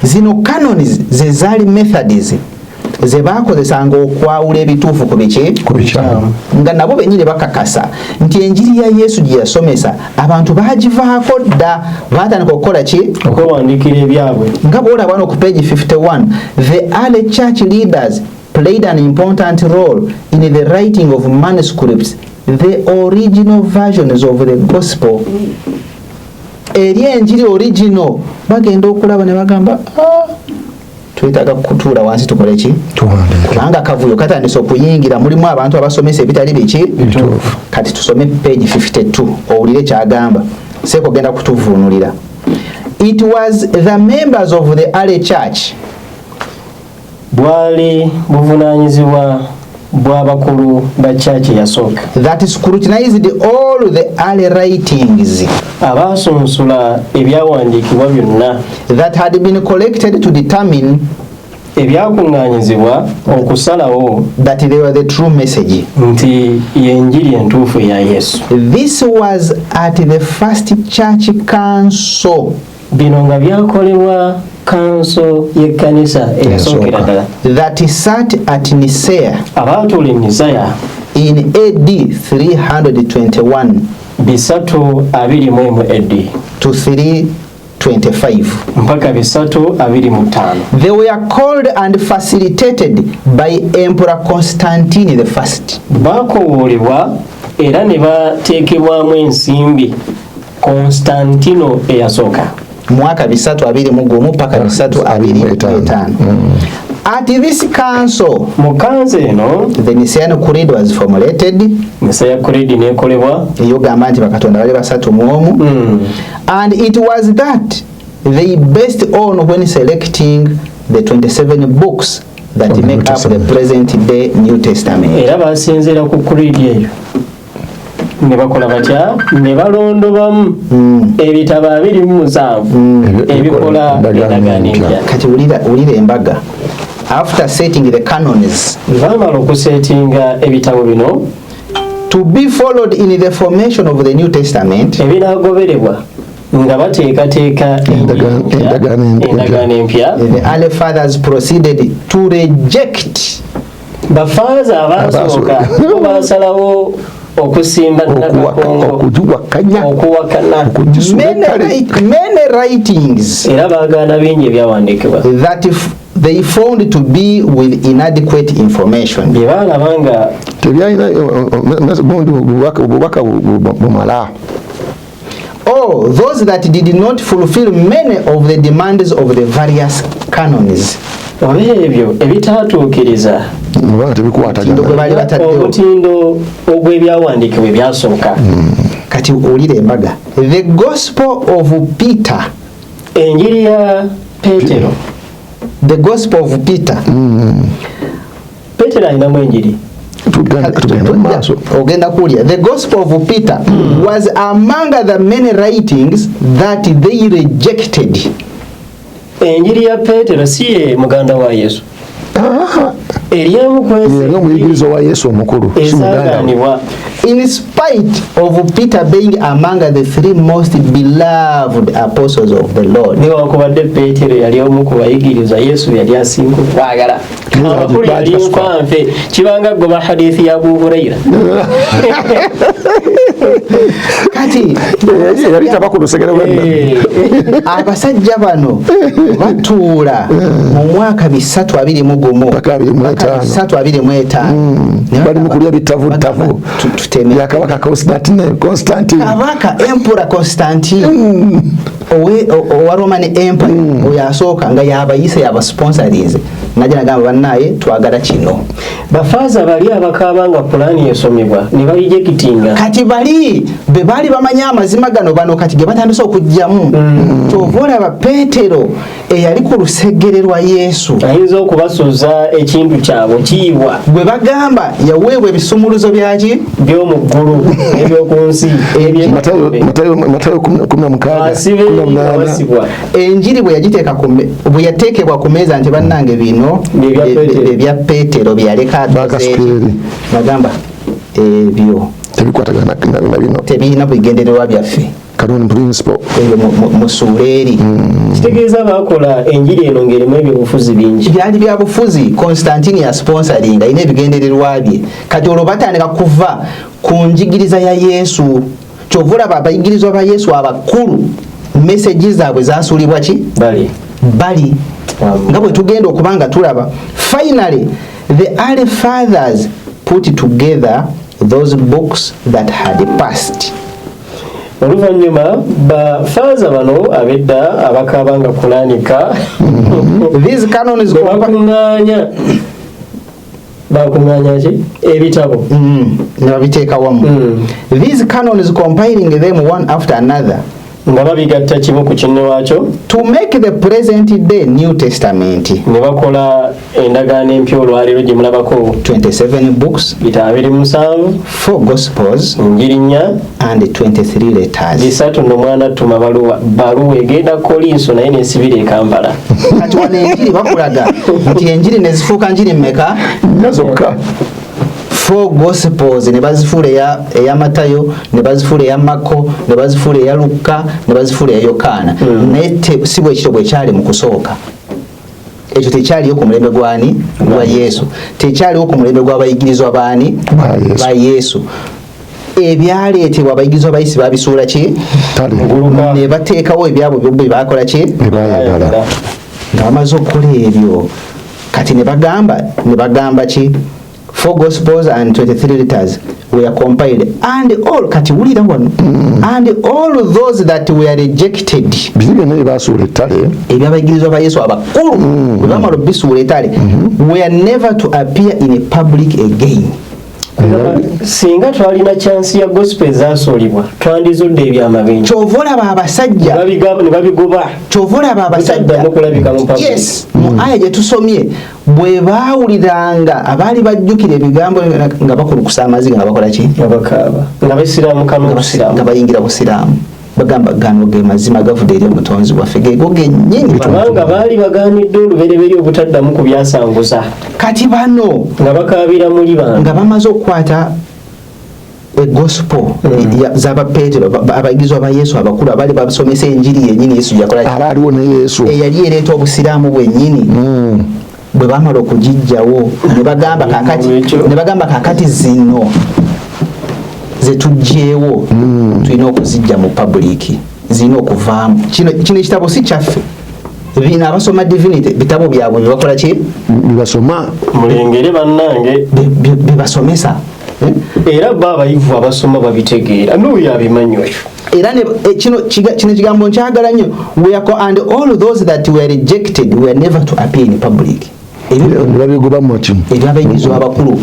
D: Zino canons ze zaali methods ze baakozesanga okwawula ebituufu ku bikyamu nga nabo bennyini bakakasa nti enjiri ya Yesu gye yasomesa abantu baagivaako dda baatandika okukola ki?
B: Okuwandiikira ebyabwe.
D: Nga bw'olaba wano ku page 51, the early church leaders played an important role in the writing of manuscripts, the original versions of the gospel. Eri enjiri original bagenda okulaba ne bagamba twetaaga kutuula wansi tukole ki? Kubanga kavuyo katandise okuyingira, mulimu abantu abasomesa ebitali biki? Kati tusome page 52 owulire kyagamba seeko genda kutuvuunulira. It was the members of the early church,
B: bwali buvunaanyizibwa bw'abakulu ba church yasooka,
D: that scrutinized all the early writings,
B: abasunsula ebyawandiikibwa byonna,
D: that had been collected to determine,
B: ebyakuŋŋaanyizibwa okusalawo
D: that they were the true message,
B: nti y'enjiri entuufu ya Yesu.
D: This was at the first church council.
B: Bino nga byakolebwa kanso y'ekkanisa eyasookera ddala,
D: that sat at Nicaea,
B: abaatuula e Nicaea
D: in AD 321.
B: 3:21 AD
D: to 325
B: mpaka 3:25.
D: They were called and facilitated by Emperor Constantine the First.
B: Bakowoolebwa era ne bateekebwamu ensimbi Constantino eyasooka
D: mwaka 321 mpaka 325. At this council, the Nicene Creed was formulated.
B: Nicene Creed nekolebwa.
D: Yogamba nti bakatonda bali basatu mu omu. And it was that they based on when selecting the 27 books that make up the present day New Testament.
B: Era basinzira ku Creed eyo. Ne bakola batya ne balondobamu ebitabo 27 ebikola endagaano empya.
D: Kati ulira embaga. After setting the canons, to be followed in the formation of the New Testament, the early fathers proceeded to reject many writings that they found to be with inadequate information. Oh, those that did not fulfill many of the demands of the various canons. Kati ulire embaga. The Gospel of Peter. The Gospel of Peter.
B: Peter alina mwenjiri.
D: The Gospel of Peter was among the many writings that they rejected.
B: Enjiri ya Petero siye muganda wa Yesu.
D: In spite of Peter being among the 3 most beloved apostles of the Lord. Kati abasajja bano batuula mu mwaka 325
C: bali mu kulya bitavu ya kabaka Constantine
D: kabaka Emperor Constantine owa Roman Empire oyasooka nga yabayise yabasponsories najja nagamba bannaye twagala kino
B: bafaza bali abakabanga pulani esomebwa ne bayijekitinga
D: kati bali be bali bamanya amazima gano bano kati ge batandise okujjamu tovola ba Petero eyali ku lusegere lwa Yesu
B: ayinza okubasoza ekintu kyabo kiyibwa
D: gwe bagamba yaweebwa ebisumuluzo byaki
B: by'omuggulu ebyokunsi
C: Matayo 16
D: enjiri bwe yagiteeka bwe yateekebwa ku meeza nti bannange bino bya Petero byaleka bagamba ebyo tebirina bigendererwa byaffe
C: canon principle
D: musuleeri
B: kitegeeza bakola enjiri eno ng'erimu ebyobufuzi bingi
D: byali bya bufuzi Constantine ya sponsoring ayina ebigendererwa bye kati olwo batandika kuva ku njigiriza ya Yesu kyovula abayigirizwa ba Yesu abakulu message zaabwe zasulibwa ki bali nga bwe tugenda okubanga tulaba finally the early fathers put together those books that had passed.
B: Oluvanyuma bafaza bano abedda abakabanga kulanika
D: these canons
B: bakunganya ki ebitabo
D: ne babiteeka wamu these canons compiling them one after another
B: nga babigatta kimu ku kinne waakyo
D: to make the present day New Testament
B: ne bakola endagaano empya olwaleero gye mulabako
D: 27 books
B: bitabo 27
D: 4 gospels
B: njiri 4
D: and 23 letters
B: bisatu ndo mwana tuma baluwa egenda Kolinso naye nesibira e Kampala
D: kati wane enjiri bakulaga nti enjiri nezifuuka njiri mmeka
C: nazokka
D: 4 gospels ne bazifuula eya Matayo ne bazifuula eya Marko ne bazifuula eya Luka ne bazifuula eya Yokaana naye si bwe ekyo bwe kyali mu kusooka ekyo tekyaliyo ku mulembe gwani gwa Yesu tekyaliyo ku mulembe gw'abayigirizwa baani ba Yesu ebyaleetebwa abayigizi abayisi babisuula ki ne bateekawo ebyabo bye bakola ki nga bamaze okukola ebyo kati ne bagamba ki 4 Gospels and 23 letters were compiled and all kati wulira wano and all those that were rejected
C: bizibene basuula ettale
D: ebyabayigirizwa ba Yesu abakulu bwe bamala bisuula ettale were never to appear in a public again.
B: Singa twalina chance ya gospel zasolibwa twandizudde ebyamabenje
D: kyovola abasajja
B: ne babigoba
D: kyovola abasajja yes mu aya gye tusomye bwe baawuliranga abaali bajjukira ebigambo nga bakulukusa amaziga nga bakola ki
B: nga basiraamu
D: nga bayingira busiraamu bagamba gano ge mazima gavudde eri omutonzi waffe geego gennyini
B: kubanga baali bagaanidde olubereberye obutaddamu ku byasanguza
D: kati bano
B: nga bakaabira muli bantu
D: nga bamaze okukwata gospel zaba Petero abayigizwa ba Yesu abakulu abali basomesa enjiri yennyini Yesu yakola
C: abaliwo ne Yesu
D: eyali ereeta obusiraamu bwennyini bwe bamala okugijjawo ne bagamba kakati zino zetujjeewo tulina okuzijja mu public zina okuvaamu kino ekitabo si kyaffe bina abasoma divinity bitabo byabwe bibakola ki
C: bibasoma
B: mulengere bannange
D: bibasomesa
B: era abayivu abasoma babitegeera n'oyo abimanyi oyo
D: era kino kigambo nkyagala nnyo and all those that were rejected were never to appear in public
C: babigoba muti
D: ebyabayigizwa abakulu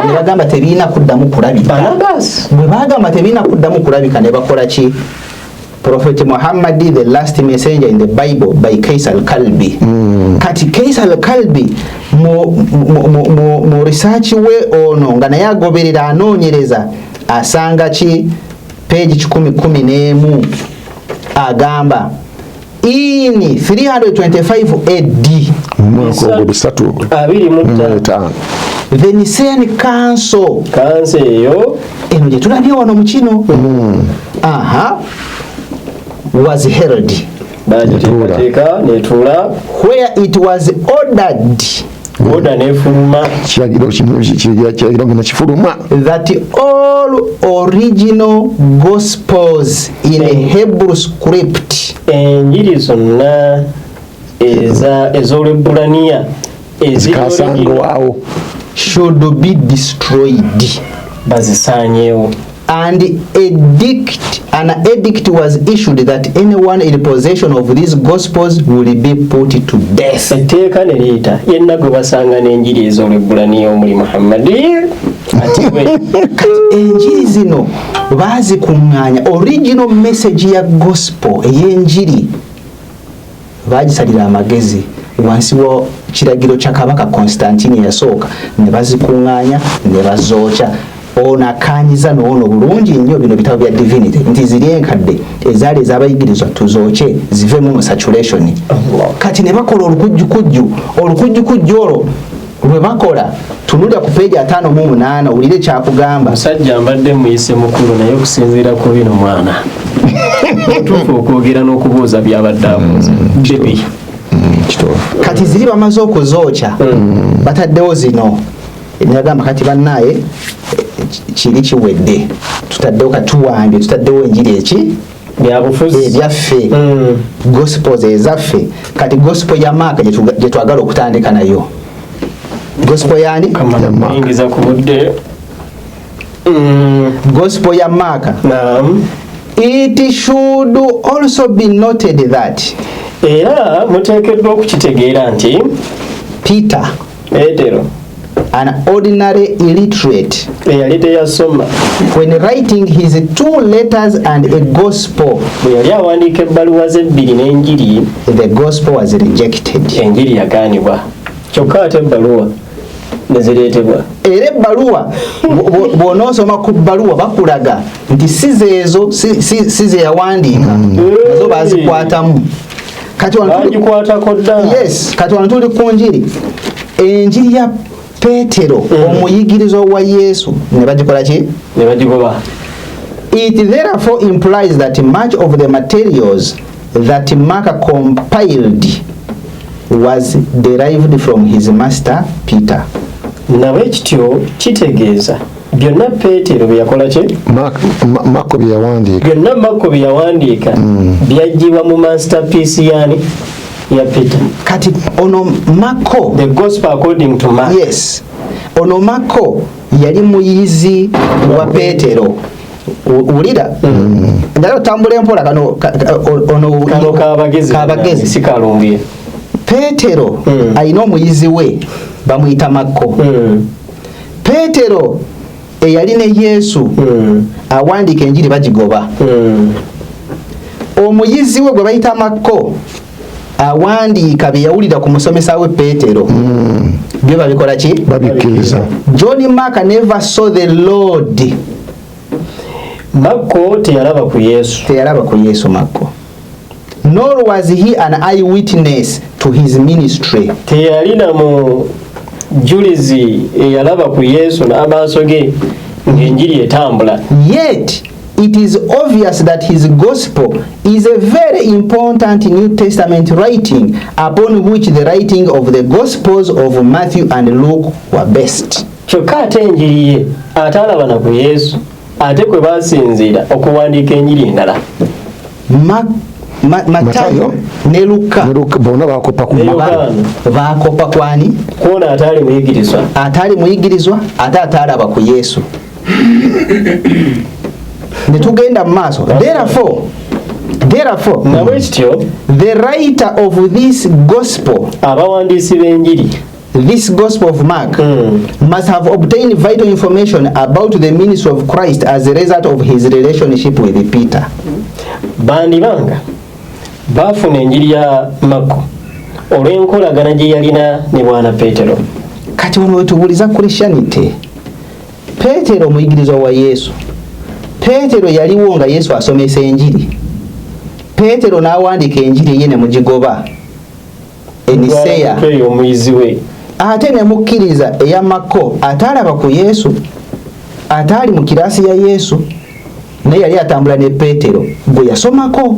D: ne bagamba tebiina kuddamu kulabika bwe bagamba tebiina kuddamu kulabika ne bakola ki Prophet Muhammad, the last messenger in the Bible by Kaisal Kalbi. Kati Kaisal Kalbi mu research we ono nga naye agoberera anoonyereza asanga ki page 1011 agamba in 325 AD the Nicene Council
B: eyo
D: eno gye tulabye wano mu kino was held where it was ordered that all original gospels in Hebrew script
B: enjiri zonna ez'Olwebbulaniya
C: ezikasangwawo
D: should be destroyed
B: bazisaanyeewo
D: and an edict was issued that anyone in possession of these gospels will be put to death.
B: Etteeka ne liita yenna gwe basanga n'enjiri ez'Olwebbulaniya omuli Muhammad
D: enjiri zino baazikuŋŋaanya original message ya gospel ey'enjiri baagisalira amagezi wansi wa kiragiro kya kabaka Constantine yasooka ne bazikuŋŋaanya ne bazookya ono akanyiza n'ono bulungi nnyo bino bitabo bya divinity nti ziri enkadde ezaali ez'abayigirizwa tuzooke zivemu mu saturation kati ne bakola olukujjukujju olwo lwe bakola tunulira ku peegi 58 owulire kyakugamba
B: musajja mbadde muyise mukulu naye okusinziira ku bino mwana tufu okwogera n'okubuuza byabadde abuuza bebi
D: kati ziri bamaze okuzookya bataddewo zino nagamba kati bannaye kiri kiwedde tutaddewo katuwambye tutaddewo enjiri eki ebyaffe gospels ezaffe kati gospel ya Maaka gye twagala okutandika nayo gospel yani
B: ingiza ku budde
D: gospel ya Maaka it should also be noted that
B: era muteekeddwa okukitegeera nti
D: Peter an ordinary illiterate
B: eyali teyasoma
D: when writing his 2 letters and a gospel
B: bwe yali awandiika ebbaluwa ze 2 n'enjiri
D: the gospel was rejected
B: enjiri yagaanibwa kyokka ate ebbaluwa nezireetebwa era
D: ebbaluwa bw'onoosoma ku bbaluwa bakulaga nti si zeezo si ze yawandiika nazo baazikwatamu kati wano tuli ku njiri enjiri ya Petero omuyigirizwa wa Yesu ne bagikola ki
B: ne bagigoba
D: it therefore implies that much of the materials that Mark compiled was derived from his master Peter
B: nawe kityo kitegeeza byonna Peetero bye yakola ki
C: Mako bye yawandiika
B: byonna Mako bye yawandiika byajjibwa mu masterpiece yani ya Peter.
D: Kati ono Mako,
B: the gospel according to Mark.
D: Yes, ono Mako yali muyizi wa Peetero. Ulira ndalo tambule mpola kano ono kabagezi
B: sikalungie
D: Peetero ayina omuyizi we bamuyita Mako. Peetero eyali ne Yesu awandika enjiri bagigoba. Omuyizi we gwe bayita Mako awandika bye yawulira ku musomesa we Peetero byo babikola ki
C: babikkiriza.
D: John Mark never saw the Lord.
B: Mako teyalaba ku Yesu Mako. Nor
D: was he an eyewitness to his ministry.
B: Teyalina mu julizi eyalaba ku Yesu n'amaaso ge ng'enjiri etambula.
D: Yet it is obvious that his gospel is a very important New Testament writing upon which the writing of the Gospels of Matthew and Luke were based.
B: Kyokka ate enjiri ye atalaba na ku Yesu ate kwe basinziira okuwandiika enjiri endala.
D: Matayo ne Luka
C: bonna bakopa
D: kwani
B: kuona atali muyigirizwa ate atalaba ku Yesu. Netugenda mu maaso. Therefore the writer of this gospel, abawandiisi b'enjiri,
D: this gospel of Mark must have obtained vital information about the ministry of Christ as a result of his relationship with Peter.
B: Bandibanga bafuna enjiri ya Mako olw'enkolagana gye yalina ne bwana Peetero.
D: Kati wano wetubuliza Christianity, Peetero muyigirizwa wa Yesu. Peetero yaliwo nga Yesu asomesa enjiri. Peetero n'awandika enjiri ye ne mugigoba eniseya
B: omuyizi we
D: ate ne mukkiriza eya Mako atalaba ku Yesu, atali mu kiraasi ya Yesu, naye yali atambula ne Peetero gwe yasomako.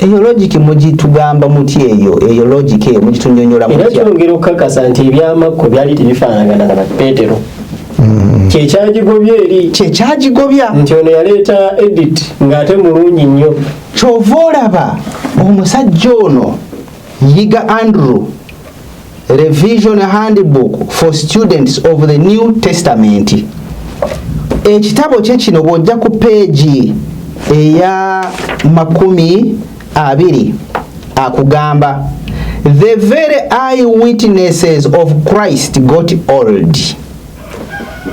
D: Eyo logic mugitugamba muti eyo logic eyo mugitunyonyola muti.
B: Era kyongera okukakasa nti ebya Mako byali tebifaanagana na Peetero. Kyekyaggigobya nti ono yaleeta edit ng'ate mulungi nnyo.
D: Kyova olaba omusajja ono yiga Andrew Revision Handbook for Students of the New Testament. Ekitabo kye kino bw'ojja ku peegi eya 20 akugamba the very eyewitnesses of Christ got old.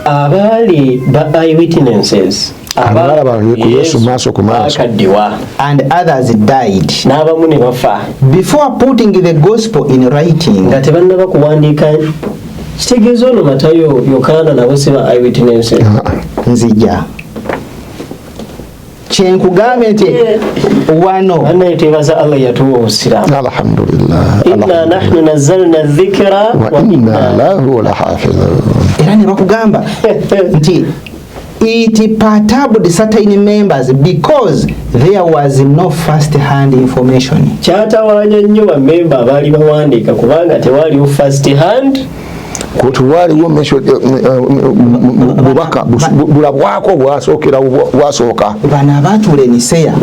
B: Abali ba eyewitnesses
C: abalaba Yesu maaso ku maaso
D: and others died
B: n'abamu ne bafa
D: before putting the gospel in writing.
B: nga tebannaba kuwandiika. Kitegeeza ono Matayo, Yokaana nabo si ba eyewitnesses.
D: Nzija kyenkugambe nti wano
B: annaye twebaza Allah yatuwa obusiraamu.
C: Alhamdulillah.
B: Inna nahnu nazzalna dhikra
C: wa inna lahu lahafidhun.
D: Era ne bakugamba nti it perturbed certain members because there was no first hand information.
B: Kyatawaanya nnyo bammemba abaali bawandiika kubanga tewaliwo first hand.
C: Kutuwaliwo bubaka bulabwako bwasookera bwasooka.
D: Bano abaatuula eniseya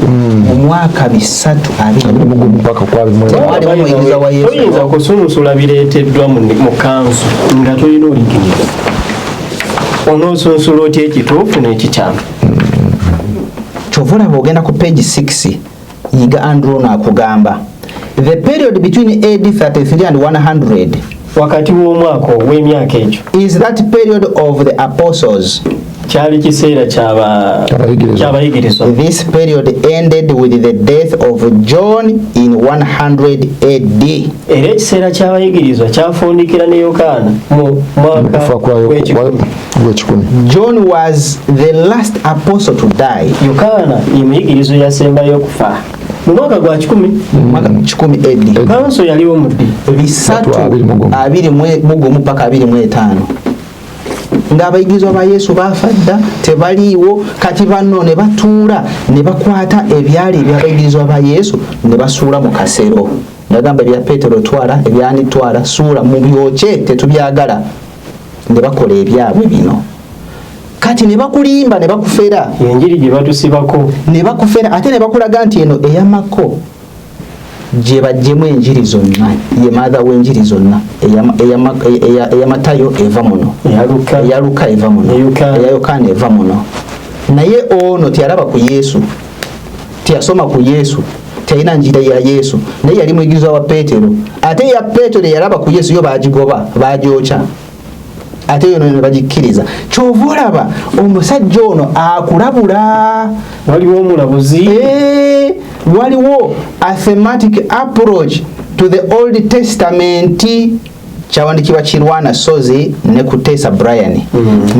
D: omwaka 3
B: toyinza kusunsula bireeteddwa mu kanzu nga tolina oligiriza. Onosunsula otya ekituufu n'ekikyamu.
D: Kyova olaba ogenda ku page 6 yiga Andrew n'akugamba the period between AD 33 and 100
B: wakati w'omwaka ow'emyaka egyo
D: is that period of the apostles.
B: Kyali kiseera ky'abayigirizwa.
D: This period ended with the death of John in 100 AD.
B: Era ekiseera ky'abayigirizwa kyafundikira ne Yokaana mu mwaka
C: gw'ekikumi.
D: John was the last apostle to die.
B: Yokaana ye muyigirizwa yasembayo okufa mu mwaka gwa
D: 10 AD.
B: Kanso yaliwo mu ddi
D: 321 mpaka 25. Ng'abayigirizwa ba Yesu bafa dda tebaliiwo. Kati banno ne batuula ne bakwata ebyali ebyabayigirizwa ba Yesu ne basuula mu kasero. Ndagamba ebya Peetero twala, ebyani twala, suula mu byokye tetubyagala. Ne bakola ebyabwe bino. kati ne bakulimba ne bakufera
B: enjiri gye batusibako
D: ne bakufera ate ne bakulaga nti eno eyamako gye bajjemu enjiri zonna ye mother w'enjiri zonna eya Matayo eva muno eya Luka eva muno eya Yokaana eva muno naye ono tiyalaba ku Yesu tiyasoma ku Yesu tiyina njira ya Yesu naye yali muyigiriza wa Petero ate ya Petero yalaba ku Yesu yo bagigoba bagyocha ate yono ne bagikkiriza kyova olaba omusajja ono akulabula
B: waliwo omulabuzi
D: waliwo a thematic approach to the Old Testament kyawandikibwa Kirwana Sozi ne Kutesa Brian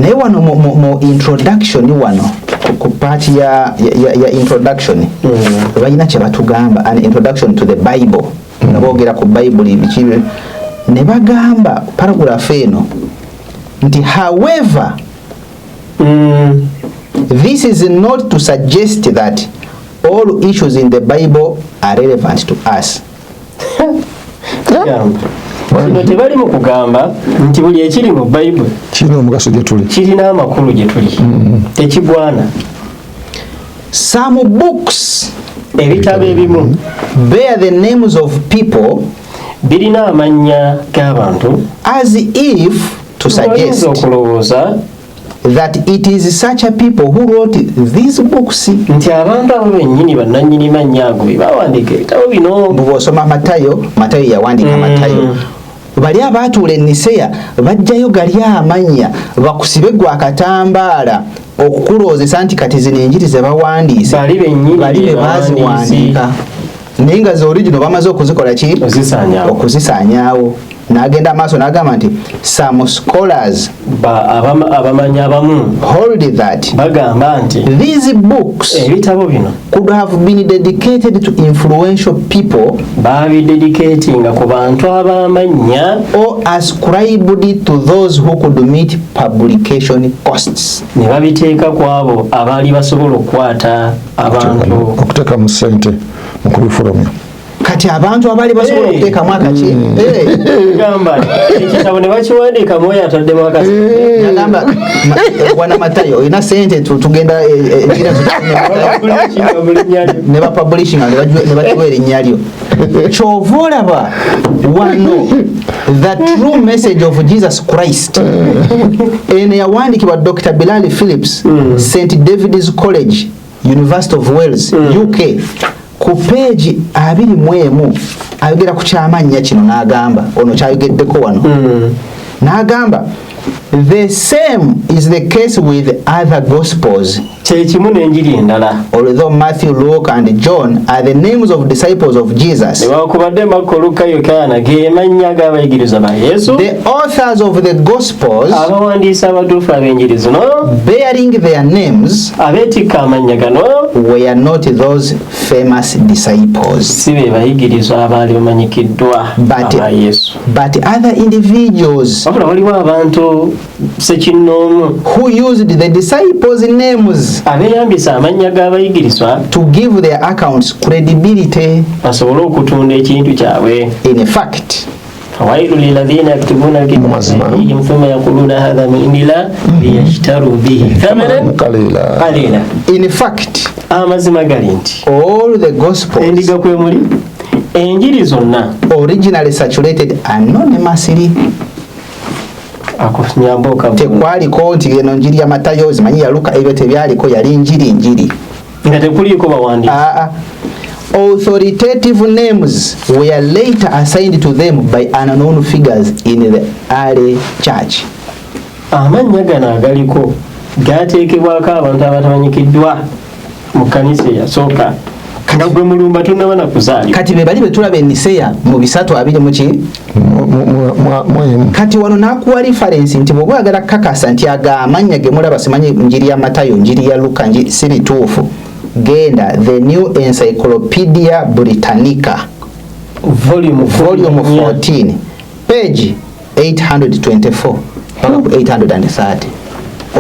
D: naye wano mu introduction wano ku part ya introduction balina kye batugamba an introduction to the Bible naboogera ku Bible bikibe ne bagamba paragraph eno nti however this is not to suggest that all issues in the Bible are relevant to us.
B: Kino tebali mu kugamba nti buli ekiri mu Bible
C: kirina omugaso gye tuli
B: kirina amakulu gye tuli tekigwana.
D: Some books
B: ebitabo ebimu
D: bear the names of people
B: birina amannya g'abantu
D: as if to suggest
B: okulowooza
D: that it is such a people who wrote these books.
B: Nti abantu abo bennyini bannannyini mannya ago be bawandiika ebitabo bino.
D: Bw'osoma Matayo yawandiika Matayo. Bali abaatuula Niseya bajjayo gali amannya bakusibe gwa akatambaala okukuloozesa nti kati zino enjiri ze bawandiise bali be baziwandiika naye nga z'original bamaze okuzikola ki okuzisaanyaawo. N'agenda amaaso n'agamba nti some scholars
B: abamanya abamu
D: hold that
B: bagamba nti
D: these books
B: ebitabo bino
D: could have been dedicated to influential people
B: babidedicatinga ku bantu abamanya
D: or ascribed to those who could meet publication costs.
B: Ne babiteeka ku abo abaali basobola okukwata abantu
C: okuteeka mu ssente mu kubifulumya.
D: Kati abantu abali basobola okuteeka mwaka ki
B: gamba ekitabo ne bakiwandiika moyo ataddemu akasi
D: nagamba wana Matayo olina sente tugenda ne bapublishing ne bakiwa erinnya lyo. Kyova olaba wano the true message of Jesus Christ eno yawandiikibwa Dr. Bilal Phillips St. David's College University of Wales UK ku page 21 ayogera ku kyamannya kino n'agamba ono kyayogeddeko wano n'agamba the same is the case with other gospels.
B: Kyekimu n'enjiri endala.
D: Although Matthew, Luke and John are the names of disciples of Jesus, the authors of the gospels bearing their names were not those famous disciples, but other individuals who used the disciples' names to give their accounts credibility. In fact,
B: فويل للذين يكتبون الكتاب ثم يقولون هذا من عند الله ليشتروا به ثمنا قليلا.
D: In fact,
B: amazima galinti
D: all the gospels
B: endiga kwemuli enjiri zonna
D: originally saturated anonymously. Tekwaliko nti eno njiri ya Matayo zimanyi ya Luka ebyo tebyaliko yali njiri
B: nga tekuliko bawandiika.
D: Authoritative names were later assigned to them by unknown figures in the early church.
B: Amannya gano agaliko gateekebwako abantu abatamanyikiddwa mu kanisa eyasooka nga gwe mulumba tonnabana kuzaalibwa.
D: Kati be bali betulaba Niseya mu 3:20 kati wano nakuwa reference nti bwe bwagala kakasa nti aga amannya ge mulaba simanyi njiri ya Matayo njiri ya Luka njiri si bituufu. Genda the New Encyclopedia Britannica volume 14 page 824 mpaka 830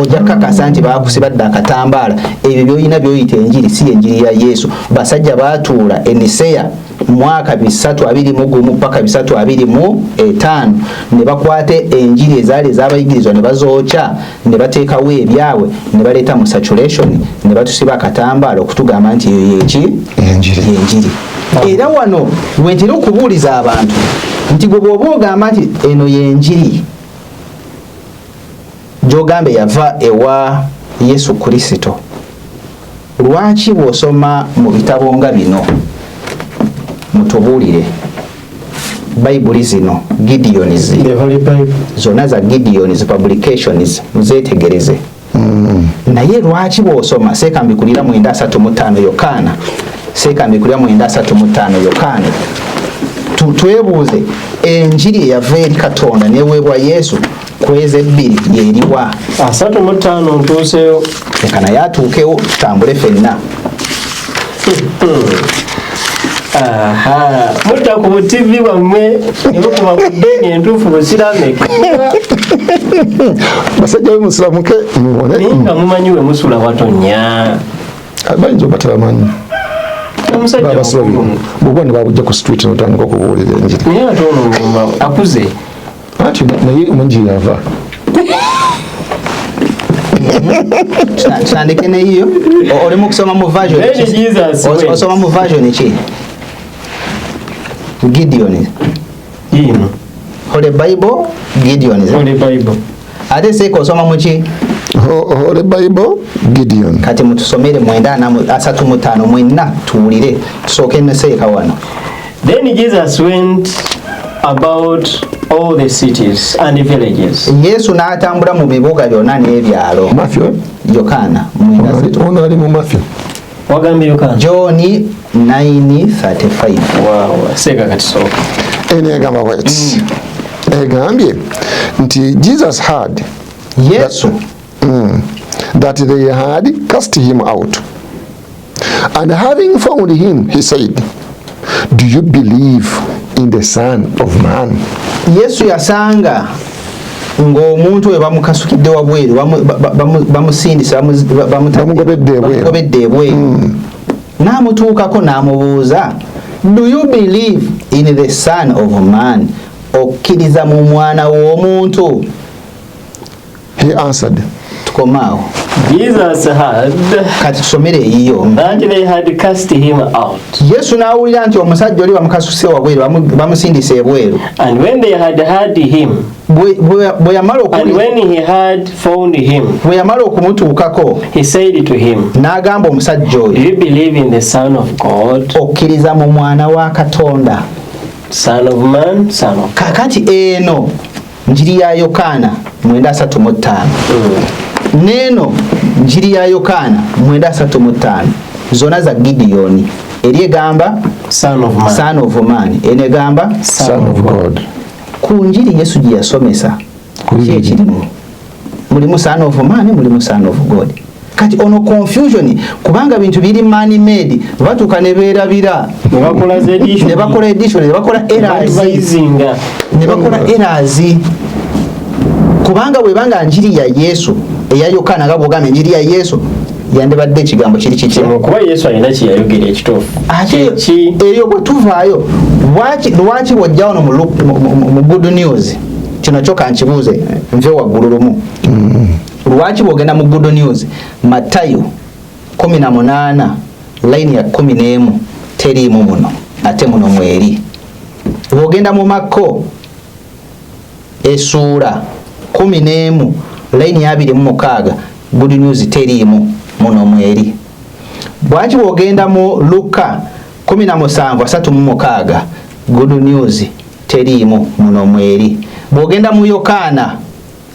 D: ojja kakasa nti bakusibadde akatambaala ebyo byolina byoyita enjiri si enjiri ya Yesu. Basajja batuula Eniseya mwaka 321 mpaka 325 ne bakwata enjiri ezaali ez'abayigirizwa ne bazoocha ne bateekawo ebyabwe ne baleeta mu saturation ne batusiba akatambaala okutugamba nti eyo yeki enjiri. Era wano wentera okubuuliza abantu nti gwe bw'oba ogamba nti eno yenjiri gy'ogambe yava ewa Yesu Kristo, lwaki bw'osoma mu bitabo nga bino mutubuulire Bayibuli zino Gideons zonna za Gideons publications muzeetegereze. Naye lwaki bw'osoma sekambikulira 9:35 Yokaana sekambikulira 9:35 Yokaana twebuuze enjiri eyava eri Katonda neweebwa Yesu kwezi 2 yeriwa
B: 35 ntuuseyo
D: leka naye atuukewo tutambule ffenna.
B: Aha, mutta ku TV bamwe nimukuba ku dini entuufu busirame
C: basajja b'Omusilamuke mubone
B: nga mumanyi we musula watonya
C: abayinza obatamanyi
B: omusajja
C: bw'oba ne babujja ku street n'otandika okubuulira enjiri
B: naye ate ono akuze
C: ati naye omunjiri yava
D: tutandike neyo olimu kusoma mu version osoma mu version ki Gideon
B: yino
D: Holy Bible Gideon
B: Holy Bible
D: ate seko osoma mu ki
C: Holy Bible Gideon.
D: Kati mutusomere 9:35 mwenna tuwulire tusooke neseeka wano.
B: Then Jesus went about all the cities and the villages.
D: Yesu n'atambula mu bibuga byonna n'ebyalo.
C: Matthew
D: Yokaana
C: ono ali mu Matthew
B: Wagambye Yokaana
D: John 9:35.
B: Wow, seeka kati sooka
C: ene egamba bweti egambye nti Jesus had
D: Yesu
C: that they had cast him out, and having found him, he said, do you believe in the Son of Man?
D: Yesu yasanga ng'omuntu we bamukasukidde wabweru bamusindisa bamugobedde ebweru n'amutuukako n'amubuuza, do you believe in the Son of Man? Okkiriza mu mwana w'omuntu?
C: He answered,
B: tukomaawo. Jesus had
D: kati tusomere eyiyo
B: and they had cast him out.
D: Yesu n'awulira nti omusajja oli bamukasuse wabweru bamusindise ebweru.
B: And when they had heard him,
D: bwe yamala
B: and when he had found him,
D: bwe yamala okumutuukako,
B: he said to him,
D: n'agamba omusajja oyo,
B: do you believe in the Son of God?
D: Okkiriza mu mwana wa Katonda.
B: Son of Man, Son of God.
D: Kakati eno njiri ya Yokaana 9:35 neno njiri ya Yokaana 9:35 zona za Gideon eri egamba
B: Son of Man,
D: Son of Man, ene egamba
C: Son of God.
D: Ku njiri Yesu gye yasomesa kyekirimu mulimu Son of Man, mulimu Son of God. Kati ono confusion kubanga bintu biri man made batuka ne beerabira
B: ne bakola
D: edition ne bakola errors ne bakola errors kubanga webanga njiri ya Yesu eya Yokaana nga bwogamba njiri ya Yesu yandibadde ekigambo kiri kiki
B: kuba Yesu alina kyeyayogera ekituufu
D: ate eyo bwe tuvaayo lwaki bwojja wano mu good news kino kyo kankibuuze nve waggulu lumu lwaki bwogenda mu good news Matayo 18 line ya 11 teriimu muno ate muno mweri bwogenda mu Makko essuula 11 line ya 26 good news teriimu muno mweri bwaki bwogenda mu Luka 17:36 good news teriimu muno mweri bwogenda mu Yokaana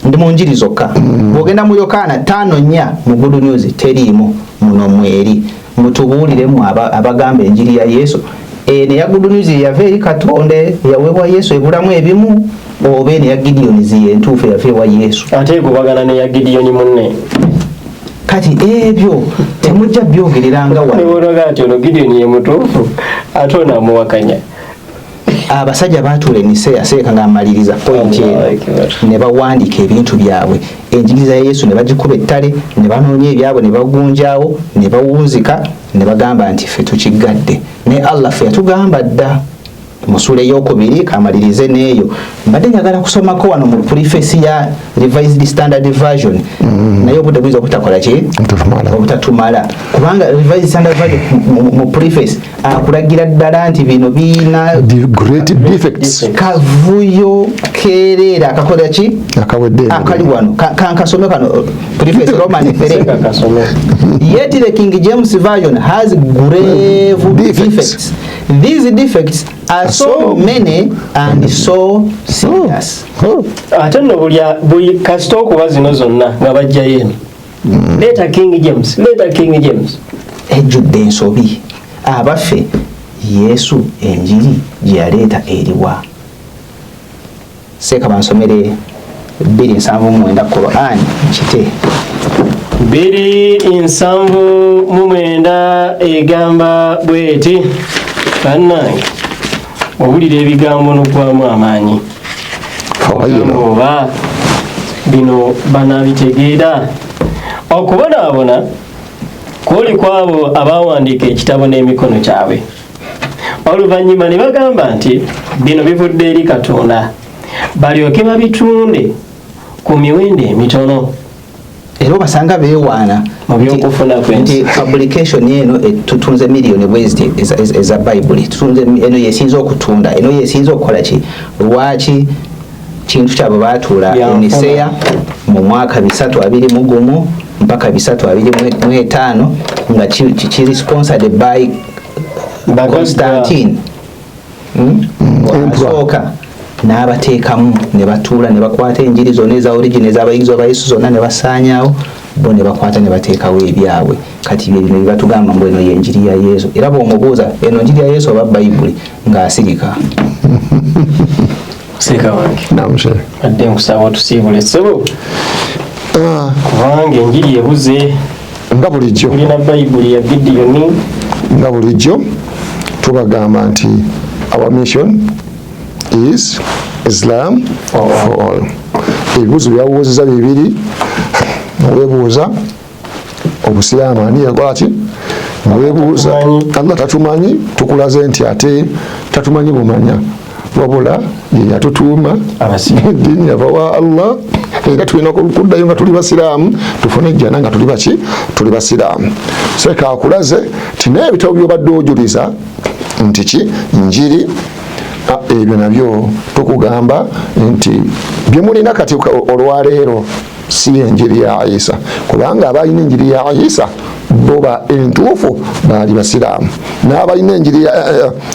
D: ndi mu njiri zokka bwogenda mu Yokaana 5:4 mu good news teriimu muno mweri mutubuuliremu abagamba enjiri ya Yesu ene ya good news yava eri Katonda yaweebwa Yesu ebulamu ebimu oba ene ya Gideon yentuufu yaveewa Yesu
B: ate gubagana ne ya Gideon munne
D: kati ebyo temujja byogereranga wano
B: ne bologa ati ono Gideon ye mutuufu ate ono amuwakanya
D: abasajja batula eniseya seeka ng'amaliriza point ne bawandiika ebintu byabwe enjigiriza ya Yesu ne bagikuba ettale ne banoonya ebyabwe ne bagunjaawo ne bawunzika ne bagamba nti ffe tukigadde naye Allah ffe yatugamba dda mu sura ey'okubiri kamalirize n'eyo mbadde njagala kusomako wano mu preface ya Revised Standard Version naye obudde buyinza obutakola ki obutatumala kubanga Revised Standard Version mu preface akulagira ddala nti bino biina
C: great defects
D: kavuyo keerera akakola ki akali wano kankasome kano preface Roman 3 yet the King James Version has grave defects. These defects are so many and so serious.
B: Ate nno buli kasita okuba zino zonna nga bajjayo eno leeta King James
D: ejjudde ensobi abaffe Yesu enjiri gye yaleeta eriwa seeka bansomere 2:79 Quran kite
B: 2:79 egamba bweti bannange owulira ebigambo n'okwamu amaanyi oba bino banabitegeera okubonaabona kwoli kwabo abawandiika ekitabo n'emikono kyabwe oluvannyuma ne bagamba nti bino bivudde eri Katonda balyoke babitunde ku miwendo emitono
D: era basanga beewaana
B: mu byokufuna
D: nti publication eno tutunze miliyoni bwezi eza Bible tutunze eno yesinza okutunda eno yesinza okukola ki lwaki kintu kyabo baatuula eniseya mu mwaka 321 mpaka 325 nga kiri sponsored by Constantine asooka n'abateekamu ne batuula ne bakwata enjiri zonna eza origin ez'abayigizi ba Yesu zonna ne basaanyaawo bo ne bakwata ne bateekawo ebyabwe kati bino bye batugamba mbu eno y'enjiri ya Yesu era bw'omubuuza eno njiri ya Yesu oba Bayibuli ng'asirika
B: seeka wange
C: namushe
B: adde nkusaba otusiibule ssebo kubanga enjiri ebuze
C: nga bulijjo
B: tulina Bayibuli ya Gideoni
C: nga bulijjo tubagamba nti our mission is Islam for all. Ebibuuzo byawuuzizza bibiri weebuuza obusiraamu ani yakola ki weebuuza Allah tatumanyi tukulaze nti ate tatumanyi bumanya wabula ye yatutuuma ddiini yava wa Allah era tulina okuddayo nga tuli basiraamu tufune ejjana nga tuli baki tuli basiraamu seeka akulaze ti n'ebitabo byobadde ojuliza nti ki njiri ebyo nabyo tukugamba nti byemulina kati olwaleero si enjiri ya Isa kubanga abalina enjiri ya Isa boba entuufu baali basiraamu n'abalina enjiri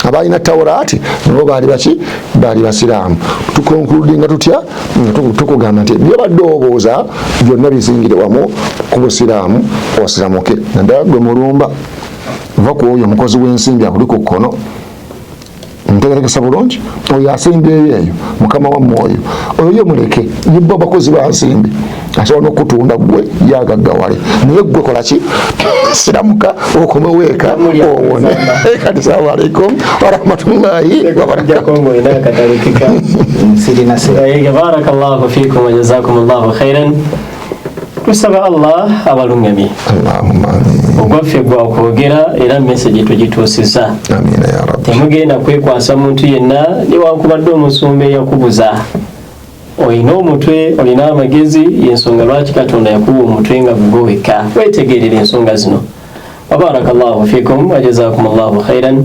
C: abalina Tawuraati nabo baali baki baali basiraamu tukonkludinga tutya tukugamba nti byobadde obuuza byonna bizingire wamu ku busiraamu osiramuke naddala gwe mulumba va ku oyo omukozi w'ensimbi akuli ku kkono ntegerekesa bulungi oyo asimbeeyo eyo mukama wammwe oyo ye muleke yebba abakozi bansimbi asobola n'okutunda gwe yagaggawale naye gwe kola ki siramuka okomeweeka owone kati salaamu alaikum warahmatullahi
B: barakallahu fikum wa jazakumullahu khairan tusaba Allah abalungamye ogwaffe gwakwogera era message tugituusiza temugenda kwekwasa muntu yenna newankubadde omusumba eyakubuza olina omutwe olina amagezi yensonga lwaki Katonda yakuba omutwe nga gugwo wekka wetegerera ensonga zino wabarakallahu fikum wa jazakumullahu khairan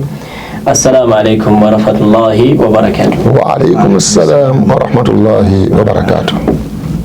B: assalamu alaikum warahmatullahi wabarakatuh.
C: Wa alaikum assalam warahmatullahi wabarakatuh.